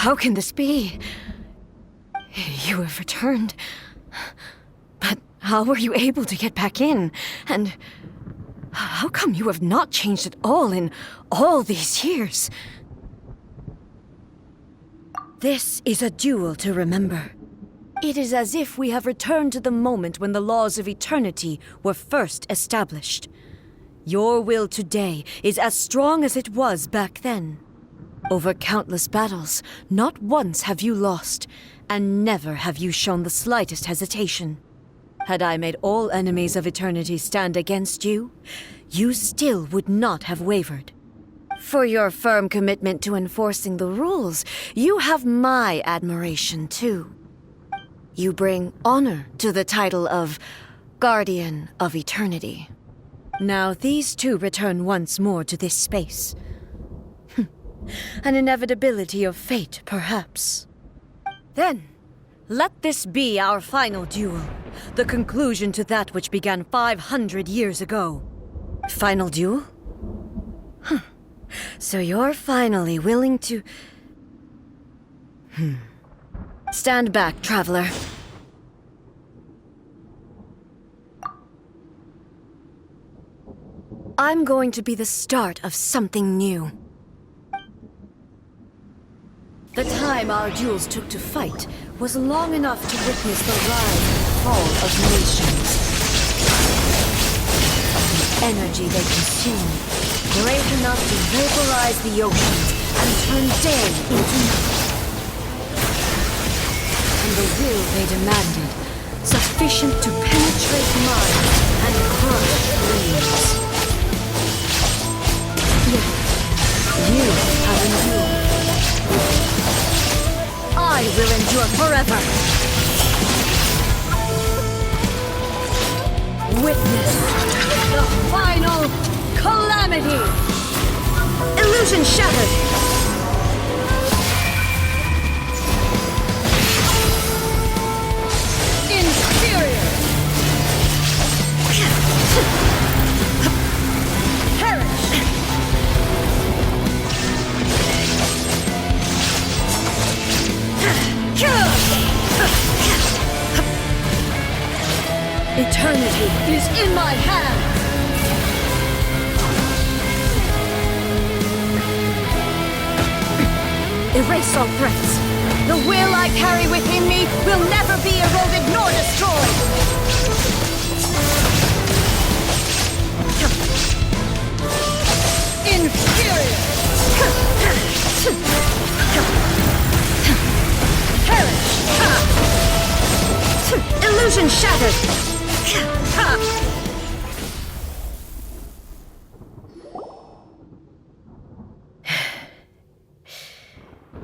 How can this be? You have returned. But how were you able to get back in? And how come you have not changed at all in all these years? This is a duel to remember. It is as if we have returned to the moment when the laws of eternity were first established. Your will today is as strong as it was back then. Over countless battles, not once have you lost, and never have you shown the slightest hesitation. Had I made all enemies of eternity stand against you, you still would not have wavered. For your firm commitment to enforcing the rules, you have my admiration too. You bring honor to the title of Guardian of Eternity. Now these two return once more to this space. An inevitability of fate, perhaps. Then, let this be our final duel, the conclusion to that which began 500 years ago. Final duel? So you're finally willing to... Stand back, traveler. I'm going to be the start of something new. The time our duels took to fight was long enough to witness the rise and fall of nations. The energy they consumed, great enough to vaporize the oceans and turn day into night. And the will they demanded, sufficient to penetrate minds and crush dreams. Yet, you have endured. I will endure forever. Witness the final calamity. Illusion shattered. Inferior. Perish. Eternity is in my hands! Erase all threats. The will I carry within me will never be eroded nor destroyed! Inferior! Perish! Illusion shattered!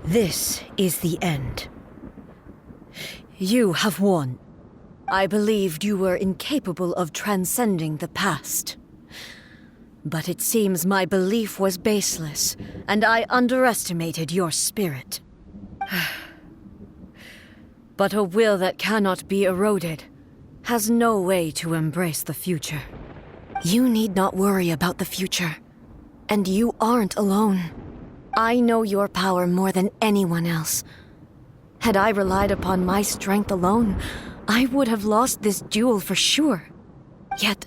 This is the end. You have won. I believed you were incapable of transcending the past. But it seems my belief was baseless, and I underestimated your spirit. But a will that cannot be eroded has no way to embrace the future. You need not worry about the future. And you aren't alone. I know your power more than anyone else. Had I relied upon my strength alone, I would have lost this duel for sure. Yet,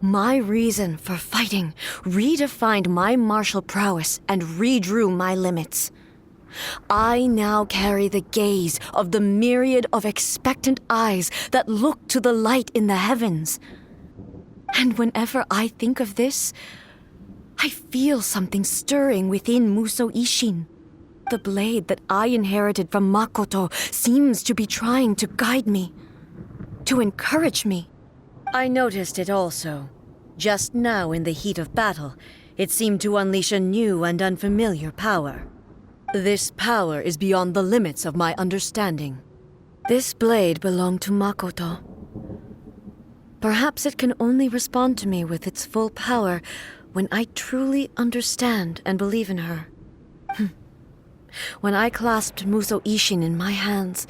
my reason for fighting redefined my martial prowess and redrew my limits. I now carry the gaze of the myriad of expectant eyes that look to the light in the heavens. And whenever I think of this, I feel something stirring within Musou Ishin. The blade that I inherited from Makoto seems to be trying to guide me, to encourage me. I noticed it also. Just now in the heat of battle, it seemed to unleash a new and unfamiliar power. This power is beyond the limits of my understanding. This blade belonged to Makoto. Perhaps it can only respond to me with its full power when I truly understand and believe in her. When I clasped Musou Ishin in my hands,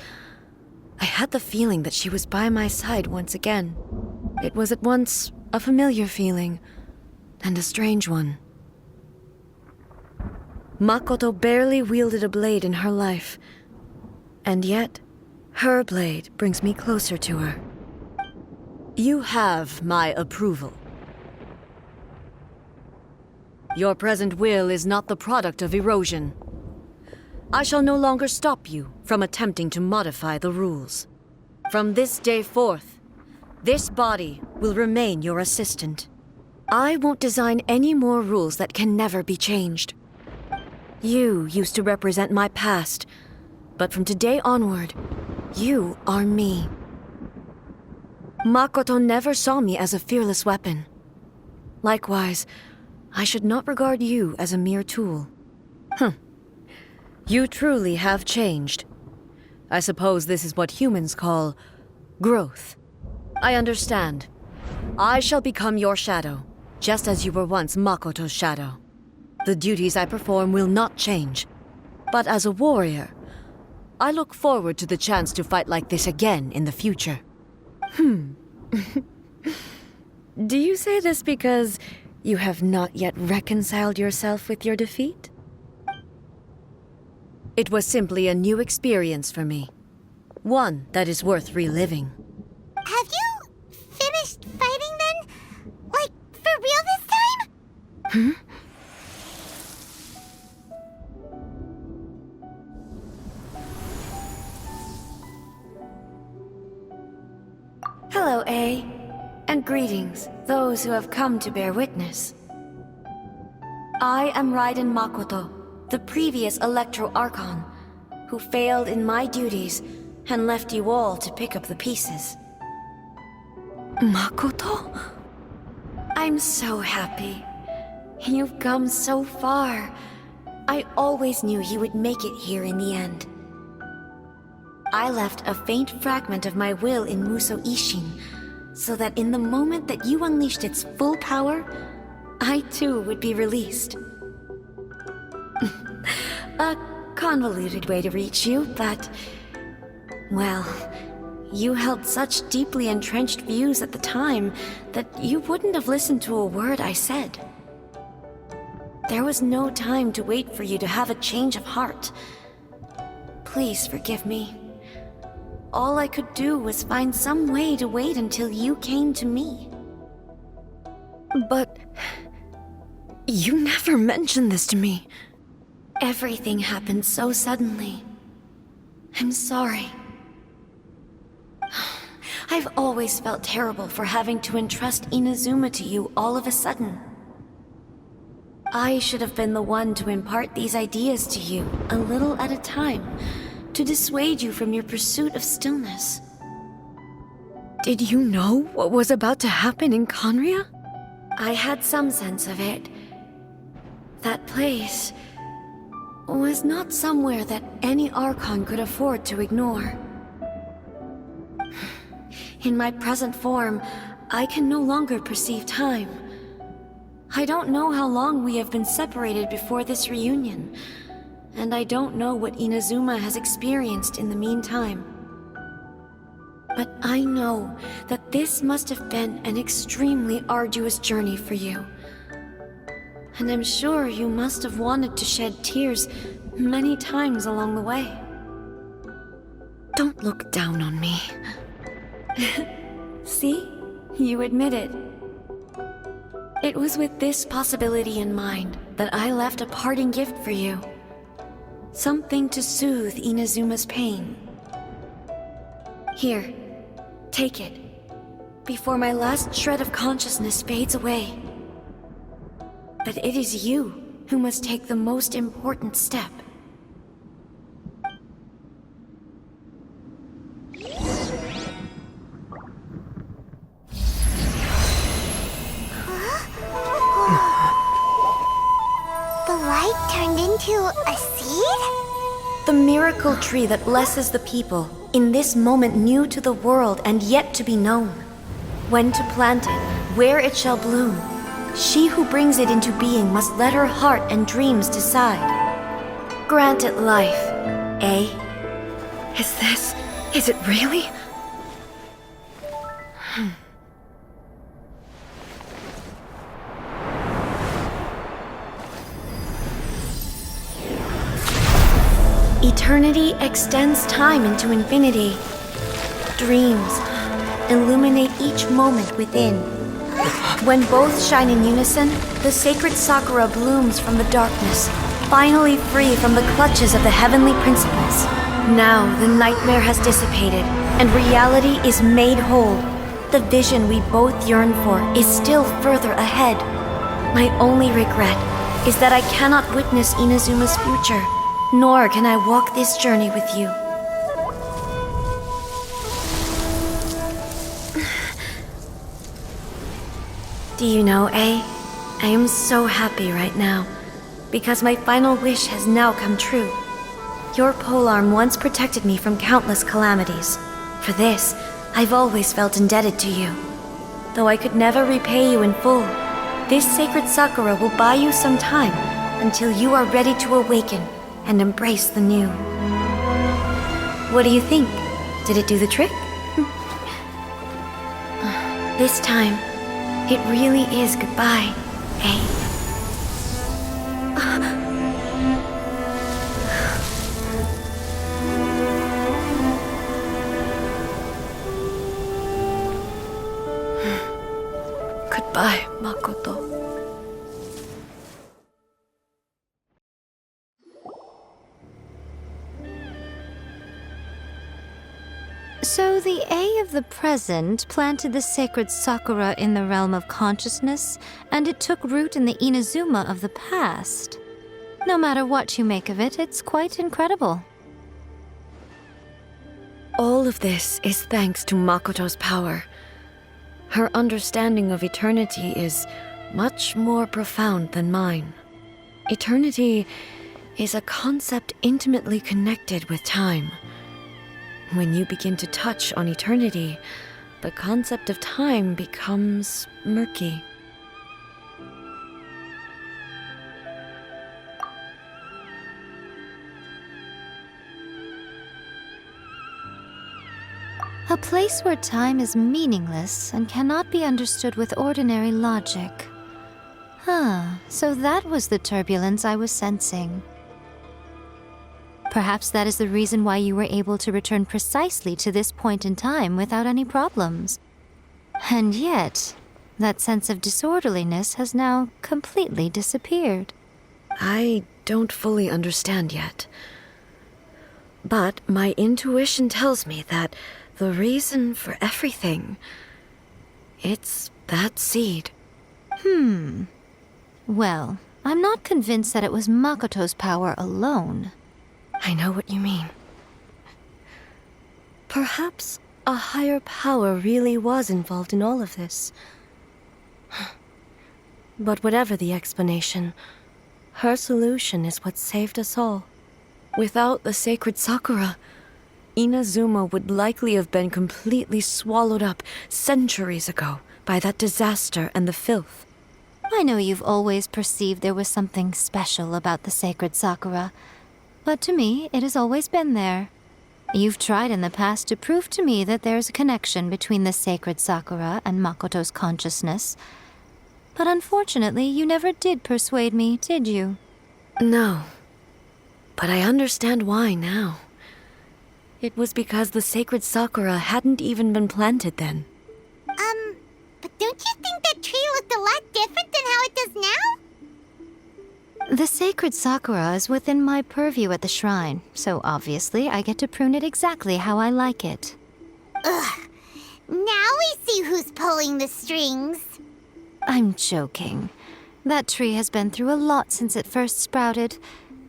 I had the feeling that she was by my side once again. It was at once a familiar feeling and a strange one. Makoto barely wielded a blade in her life. And yet, her blade brings me closer to her. You have my approval. Your present will is not the product of erosion. I shall no longer stop you from attempting to modify the rules. From this day forth, this body will remain your assistant. I won't design any more rules that can never be changed. You used to represent my past, but from today onward, you are me. Makoto never saw me as a fearless weapon. Likewise, I should not regard you as a mere tool. You truly have changed. I suppose this is what humans call growth. I understand. I shall become your shadow, just as you were once Makoto's shadow. The duties I perform will not change. But as a warrior, I look forward to the chance to fight like this again in the future. Do you say this because you have not yet reconciled yourself with your defeat? It was simply a new experience for me. One that is worth reliving. Have you finished fighting then? Like, for real this time? Hello, A. And greetings, those who have come to bear witness. I am Raiden Makoto, the previous Electro Archon, who failed in my duties and left you all to pick up the pieces. Makoto? I'm so happy. You've come so far. I always knew you would make it here in the end. I left a faint fragment of my will in Muso Ishin, so that in the moment that you unleashed its full power, I too would be released. A convoluted way to reach you, but... well, you held such deeply entrenched views at the time that you wouldn't have listened to a word I said. There was no time to wait for you to have a change of heart. Please forgive me. All I could do was find some way to wait until you came to me. But... you never mentioned this to me. Everything happened so suddenly. I'm sorry. I've always felt terrible for having to entrust Inazuma to you all of a sudden. I should have been the one to impart these ideas to you, a little at a time, to dissuade you from your pursuit of stillness. Did you know what was about to happen in Conria? I had some sense of it. That place was not somewhere that any Archon could afford to ignore. In my present form, I can no longer perceive time. I don't know how long we have been separated before this reunion, and I don't know what Inazuma has experienced in the meantime. But I know that this must have been an extremely arduous journey for you. And I'm sure you must have wanted to shed tears many times along the way. Don't look down on me. See? You admit it. It was with this possibility in mind that I left a parting gift for you. Something to soothe Inazuma's pain. Here, take it, before my last shred of consciousness fades away. But it is you who must take the most important step. The light turned into a seed? The miracle tree that blesses the people, in this moment new to the world and yet to be known. When to plant it, where it shall bloom. She who brings it into being must let her heart and dreams decide. Grant it life, eh? Is it really? Eternity extends time into infinity. Dreams illuminate each moment within. When both shine in unison, the sacred Sakura blooms from the darkness, finally free from the clutches of the heavenly principles. Now the nightmare has dissipated, and reality is made whole. The vision we both yearn for is still further ahead. My only regret is that I cannot witness Inazuma's future, nor can I walk this journey with you. Do you know, I am so happy right now, because my final wish has now come true. Your polearm once protected me from countless calamities. For this, I've always felt indebted to you. Though I could never repay you in full, this sacred Sakura will buy you some time until you are ready to awaken and embrace the new. What do you think? Did it do the trick? This time, it really is goodbye, eh? Goodbye, Makoto. So the A of the present planted the sacred Sakura in the realm of consciousness, and it took root in the Inazuma of the past. No matter what you make of it, it's quite incredible. All of this is thanks to Makoto's power. Her understanding of eternity is much more profound than mine. Eternity is a concept intimately connected with time. When you begin to touch on eternity, the concept of time becomes murky. A place where time is meaningless and cannot be understood with ordinary logic. So that was the turbulence I was sensing. Perhaps that is the reason why you were able to return precisely to this point in time without any problems. And yet, that sense of disorderliness has now completely disappeared. I don't fully understand yet. But my intuition tells me that the reason for everything, it's that seed. Well, I'm not convinced that it was Makoto's power alone. I know what you mean. Perhaps a higher power really was involved in all of this. But whatever the explanation, her solution is what saved us all. Without the sacred Sakura, Inazuma would likely have been completely swallowed up centuries ago by that disaster and the filth. I know you've always perceived there was something special about the sacred Sakura, but to me, it has always been there. You've tried in the past to prove to me that there's a connection between the sacred Sakura and Makoto's consciousness, but unfortunately, you never did persuade me, did you? No, but I understand why now. It was because the sacred Sakura hadn't even been planted then. But don't you think that tree looked a lot different than how it does now? The sacred Sakura is within my purview at the shrine, so obviously I get to prune it exactly how I like it. Ugh. Now we see who's pulling the strings. I'm joking. That tree has been through a lot since it first sprouted.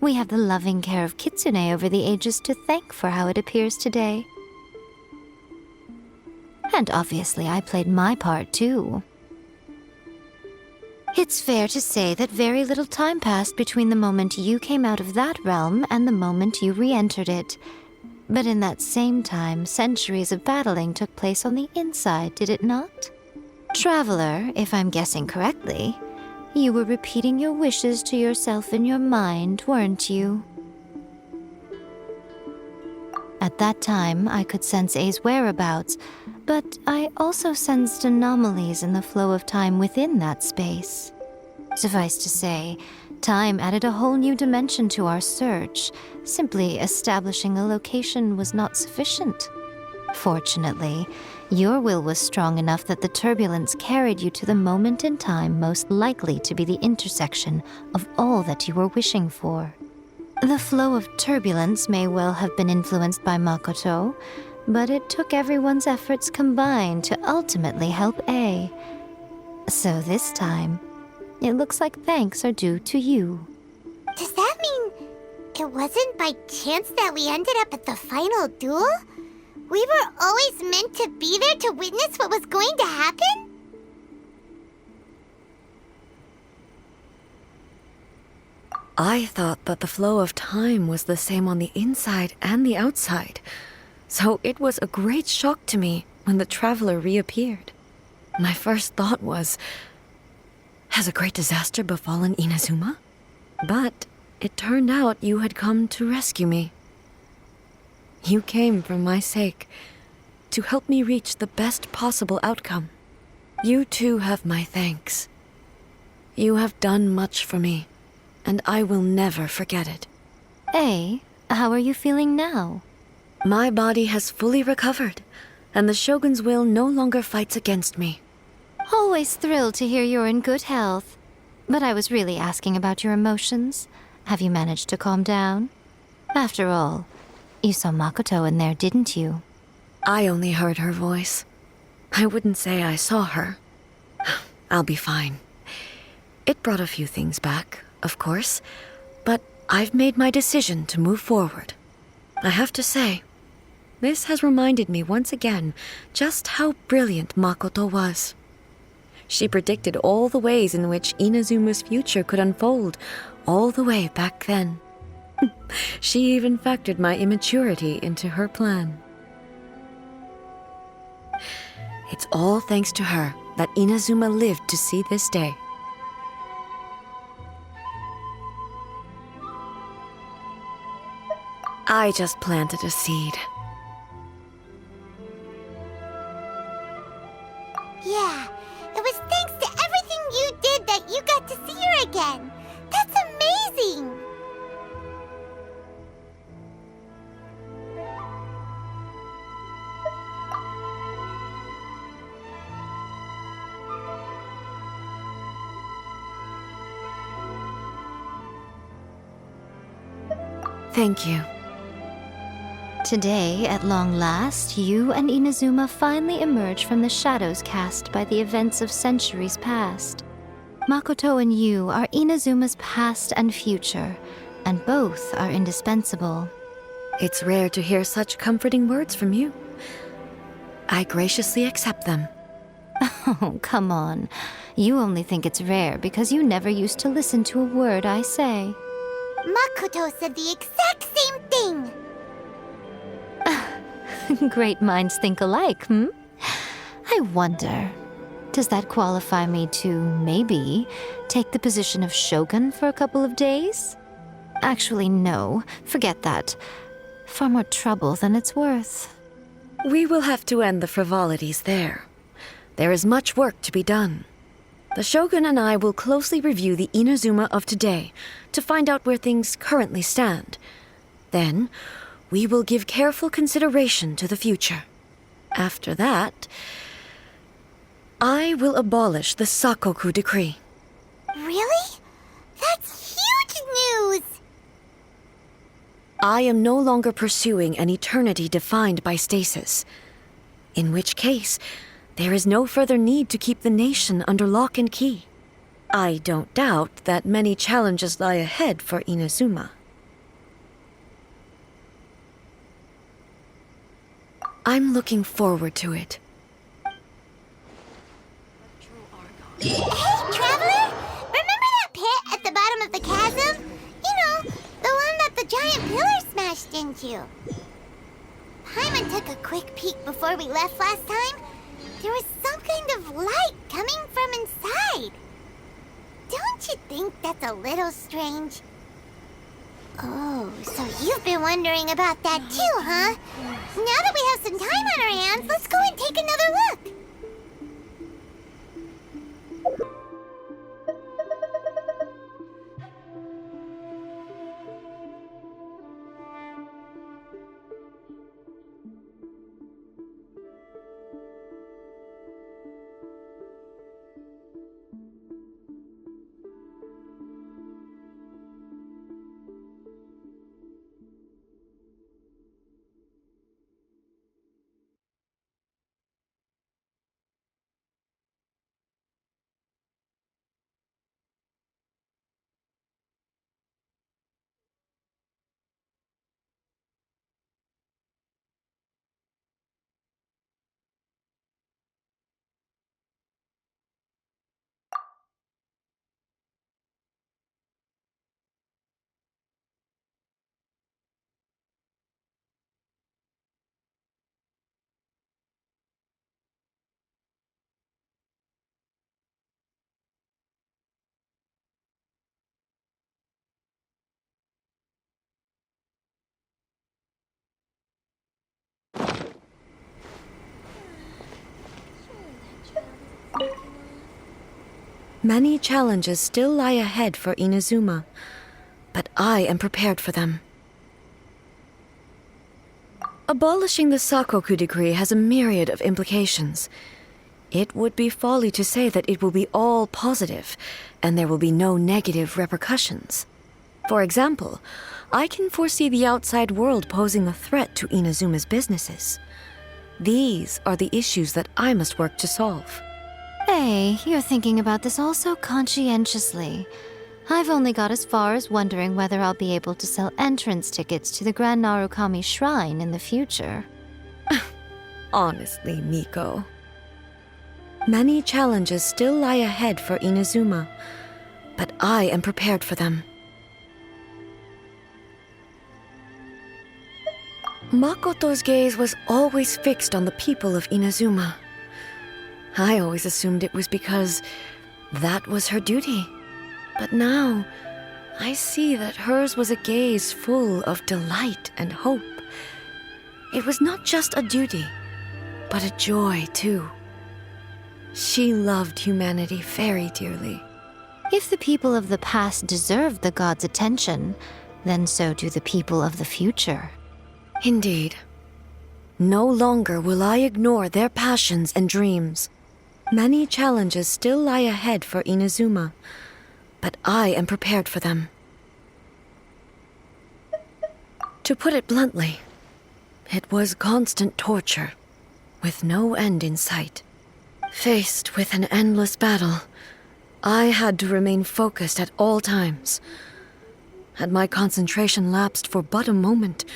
We have the loving care of Kitsune over the ages to thank for how it appears today. And obviously I played my part too. It's fair to say that very little time passed between the moment you came out of that realm and the moment you re-entered it. But in that same time, centuries of battling took place on the inside, did it not? Traveler, if I'm guessing correctly, you were repeating your wishes to yourself in your mind, weren't you? At that time, I could sense A's whereabouts, but I also sensed anomalies in the flow of time within that space. Suffice to say, Time added a whole new dimension to our search. Simply establishing a location was not sufficient. Fortunately, your will was strong enough that the turbulence carried you to the moment in time most likely to be the intersection of all that you were wishing for. The flow of turbulence may well have been influenced by Makoto, but it took everyone's efforts combined to ultimately help A. So this time, it looks like thanks are due to you. Does that mean it wasn't by chance that we ended up at the final duel? We were always meant to be there to witness what was going to happen? I thought that the flow of time was the same on the inside and the outside, so it was a great shock to me when the traveler reappeared. My first thought was, has a great disaster befallen Inazuma? But it turned out you had come to rescue me. You came for my sake, to help me reach the best possible outcome. You too have my thanks. You have done much for me, and I will never forget it. A, how are you feeling now? My body has fully recovered, and the Shogun's will no longer fights against me. Always thrilled to hear you're in good health. But I was really asking about your emotions. Have you managed to calm down? After all, you saw Makoto in there, didn't you? I only heard her voice. I wouldn't say I saw her. I'll be fine. It brought a few things back, of course, but I've made my decision to move forward. I have to say, this has reminded me once again just how brilliant Makoto was. She predicted all the ways in which Inazuma's future could unfold, all the way back then. She even factored my immaturity into her plan. It's all thanks to her that Inazuma lived to see this day. I just planted a seed. Yeah, it was thanks to everything you did that you got to see her again. That's amazing! Thank you. Today, at long last, you and Inazuma finally emerge from the shadows cast by the events of centuries past. Makoto and you are Inazuma's past and future, and both are indispensable. It's rare to hear such comforting words from you. I graciously accept them. Oh, come on. You only think it's rare because you never used to listen to a word I say. Makoto said the exact same thing! Great minds think alike, hmm? I wonder, does that qualify me to, maybe, take the position of Shogun for a couple of days? Actually, no. Forget that. Far more trouble than it's worth. We will have to end the frivolities there. There is much work to be done. The Shogun and I will closely review the Inazuma of today to find out where things currently stand. Then, we will give careful consideration to the future. After that, I will abolish the Sakoku Decree. Really? That's huge news! I am no longer pursuing an eternity defined by stasis. In which case, there is no further need to keep the nation under lock and key. I don't doubt that many challenges lie ahead for Inazuma. I'm looking forward to it. Hey, Traveler! Remember that pit at the bottom of the chasm? You know, the one that the giant pillar smashed into. Paimon took a quick peek before we left last time. There was some kind of light coming from inside. Don't you think that's a little strange? Oh, so you've been wondering about that too, huh? Now that we have some time on our hands, let's go and take another look. Many challenges still lie ahead for Inazuma, but I am prepared for them. Abolishing the Sakoku decree has a myriad of implications. It would be folly to say that it will be all positive, and there will be no negative repercussions. For example, I can foresee the outside world posing a threat to Inazuma's businesses. These are the issues that I must work to solve. Hey, you're thinking about this all so conscientiously. I've only got as far as wondering whether I'll be able to sell entrance tickets to the Grand Narukami Shrine in the future. Honestly, Miko. Many challenges still lie ahead for Inazuma, but I am prepared for them. Makoto's gaze was always fixed on the people of Inazuma. I always assumed it was because that was her duty. But now, I see that hers was a gaze full of delight and hope. It was not just a duty, but a joy, too. She loved humanity very dearly. If the people of the past deserve the god's attention, then so do the people of the future. Indeed. No longer will I ignore their passions and dreams. Many challenges still lie ahead for Inazuma, but I am prepared for them. To put it bluntly, it was constant torture, with no end in sight. Faced with an endless battle, I had to remain focused at all times. Had my concentration lapsed for but a moment,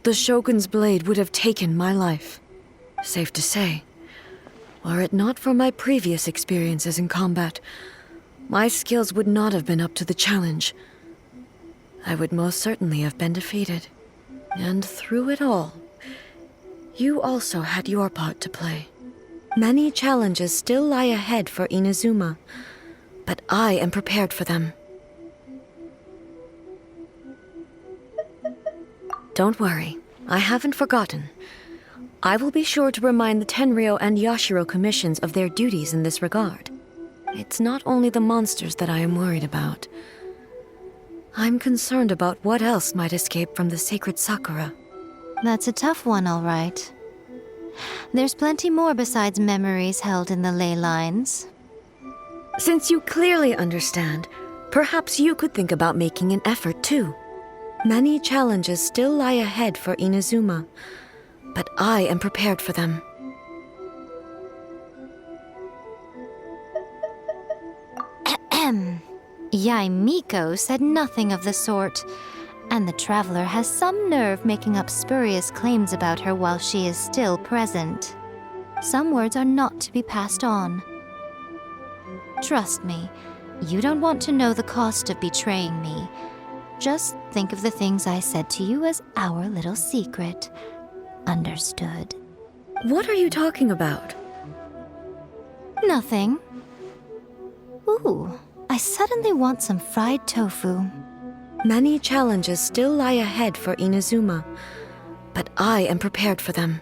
the Shogun's blade would have taken my life. Safe to say, were it not for my previous experiences in combat, my skills would not have been up to the challenge. I would most certainly have been defeated. And through it all, you also had your part to play. Many challenges still lie ahead for Inazuma, but I am prepared for them. Don't worry, I haven't forgotten. I will be sure to remind the Tenryo and Yashiro commissions of their duties in this regard. It's not only the monsters that I am worried about. I'm concerned about what else might escape from the sacred Sakura. That's a tough one, all right. There's plenty more besides memories held in the ley lines. Since you clearly understand, perhaps you could think about making an effort too. Many challenges still lie ahead for Inazuma, but I am prepared for them. Yae Miko said nothing of the sort, and the traveler has some nerve making up spurious claims about her while she is still present. Some words are not to be passed on. Trust me, you don't want to know the cost of betraying me. Just think of the things I said to you as our little secret. Understood? What are you talking about? Nothing. Ooh, I suddenly want some fried tofu. Many challenges still lie ahead for Inazuma, but I am prepared for them.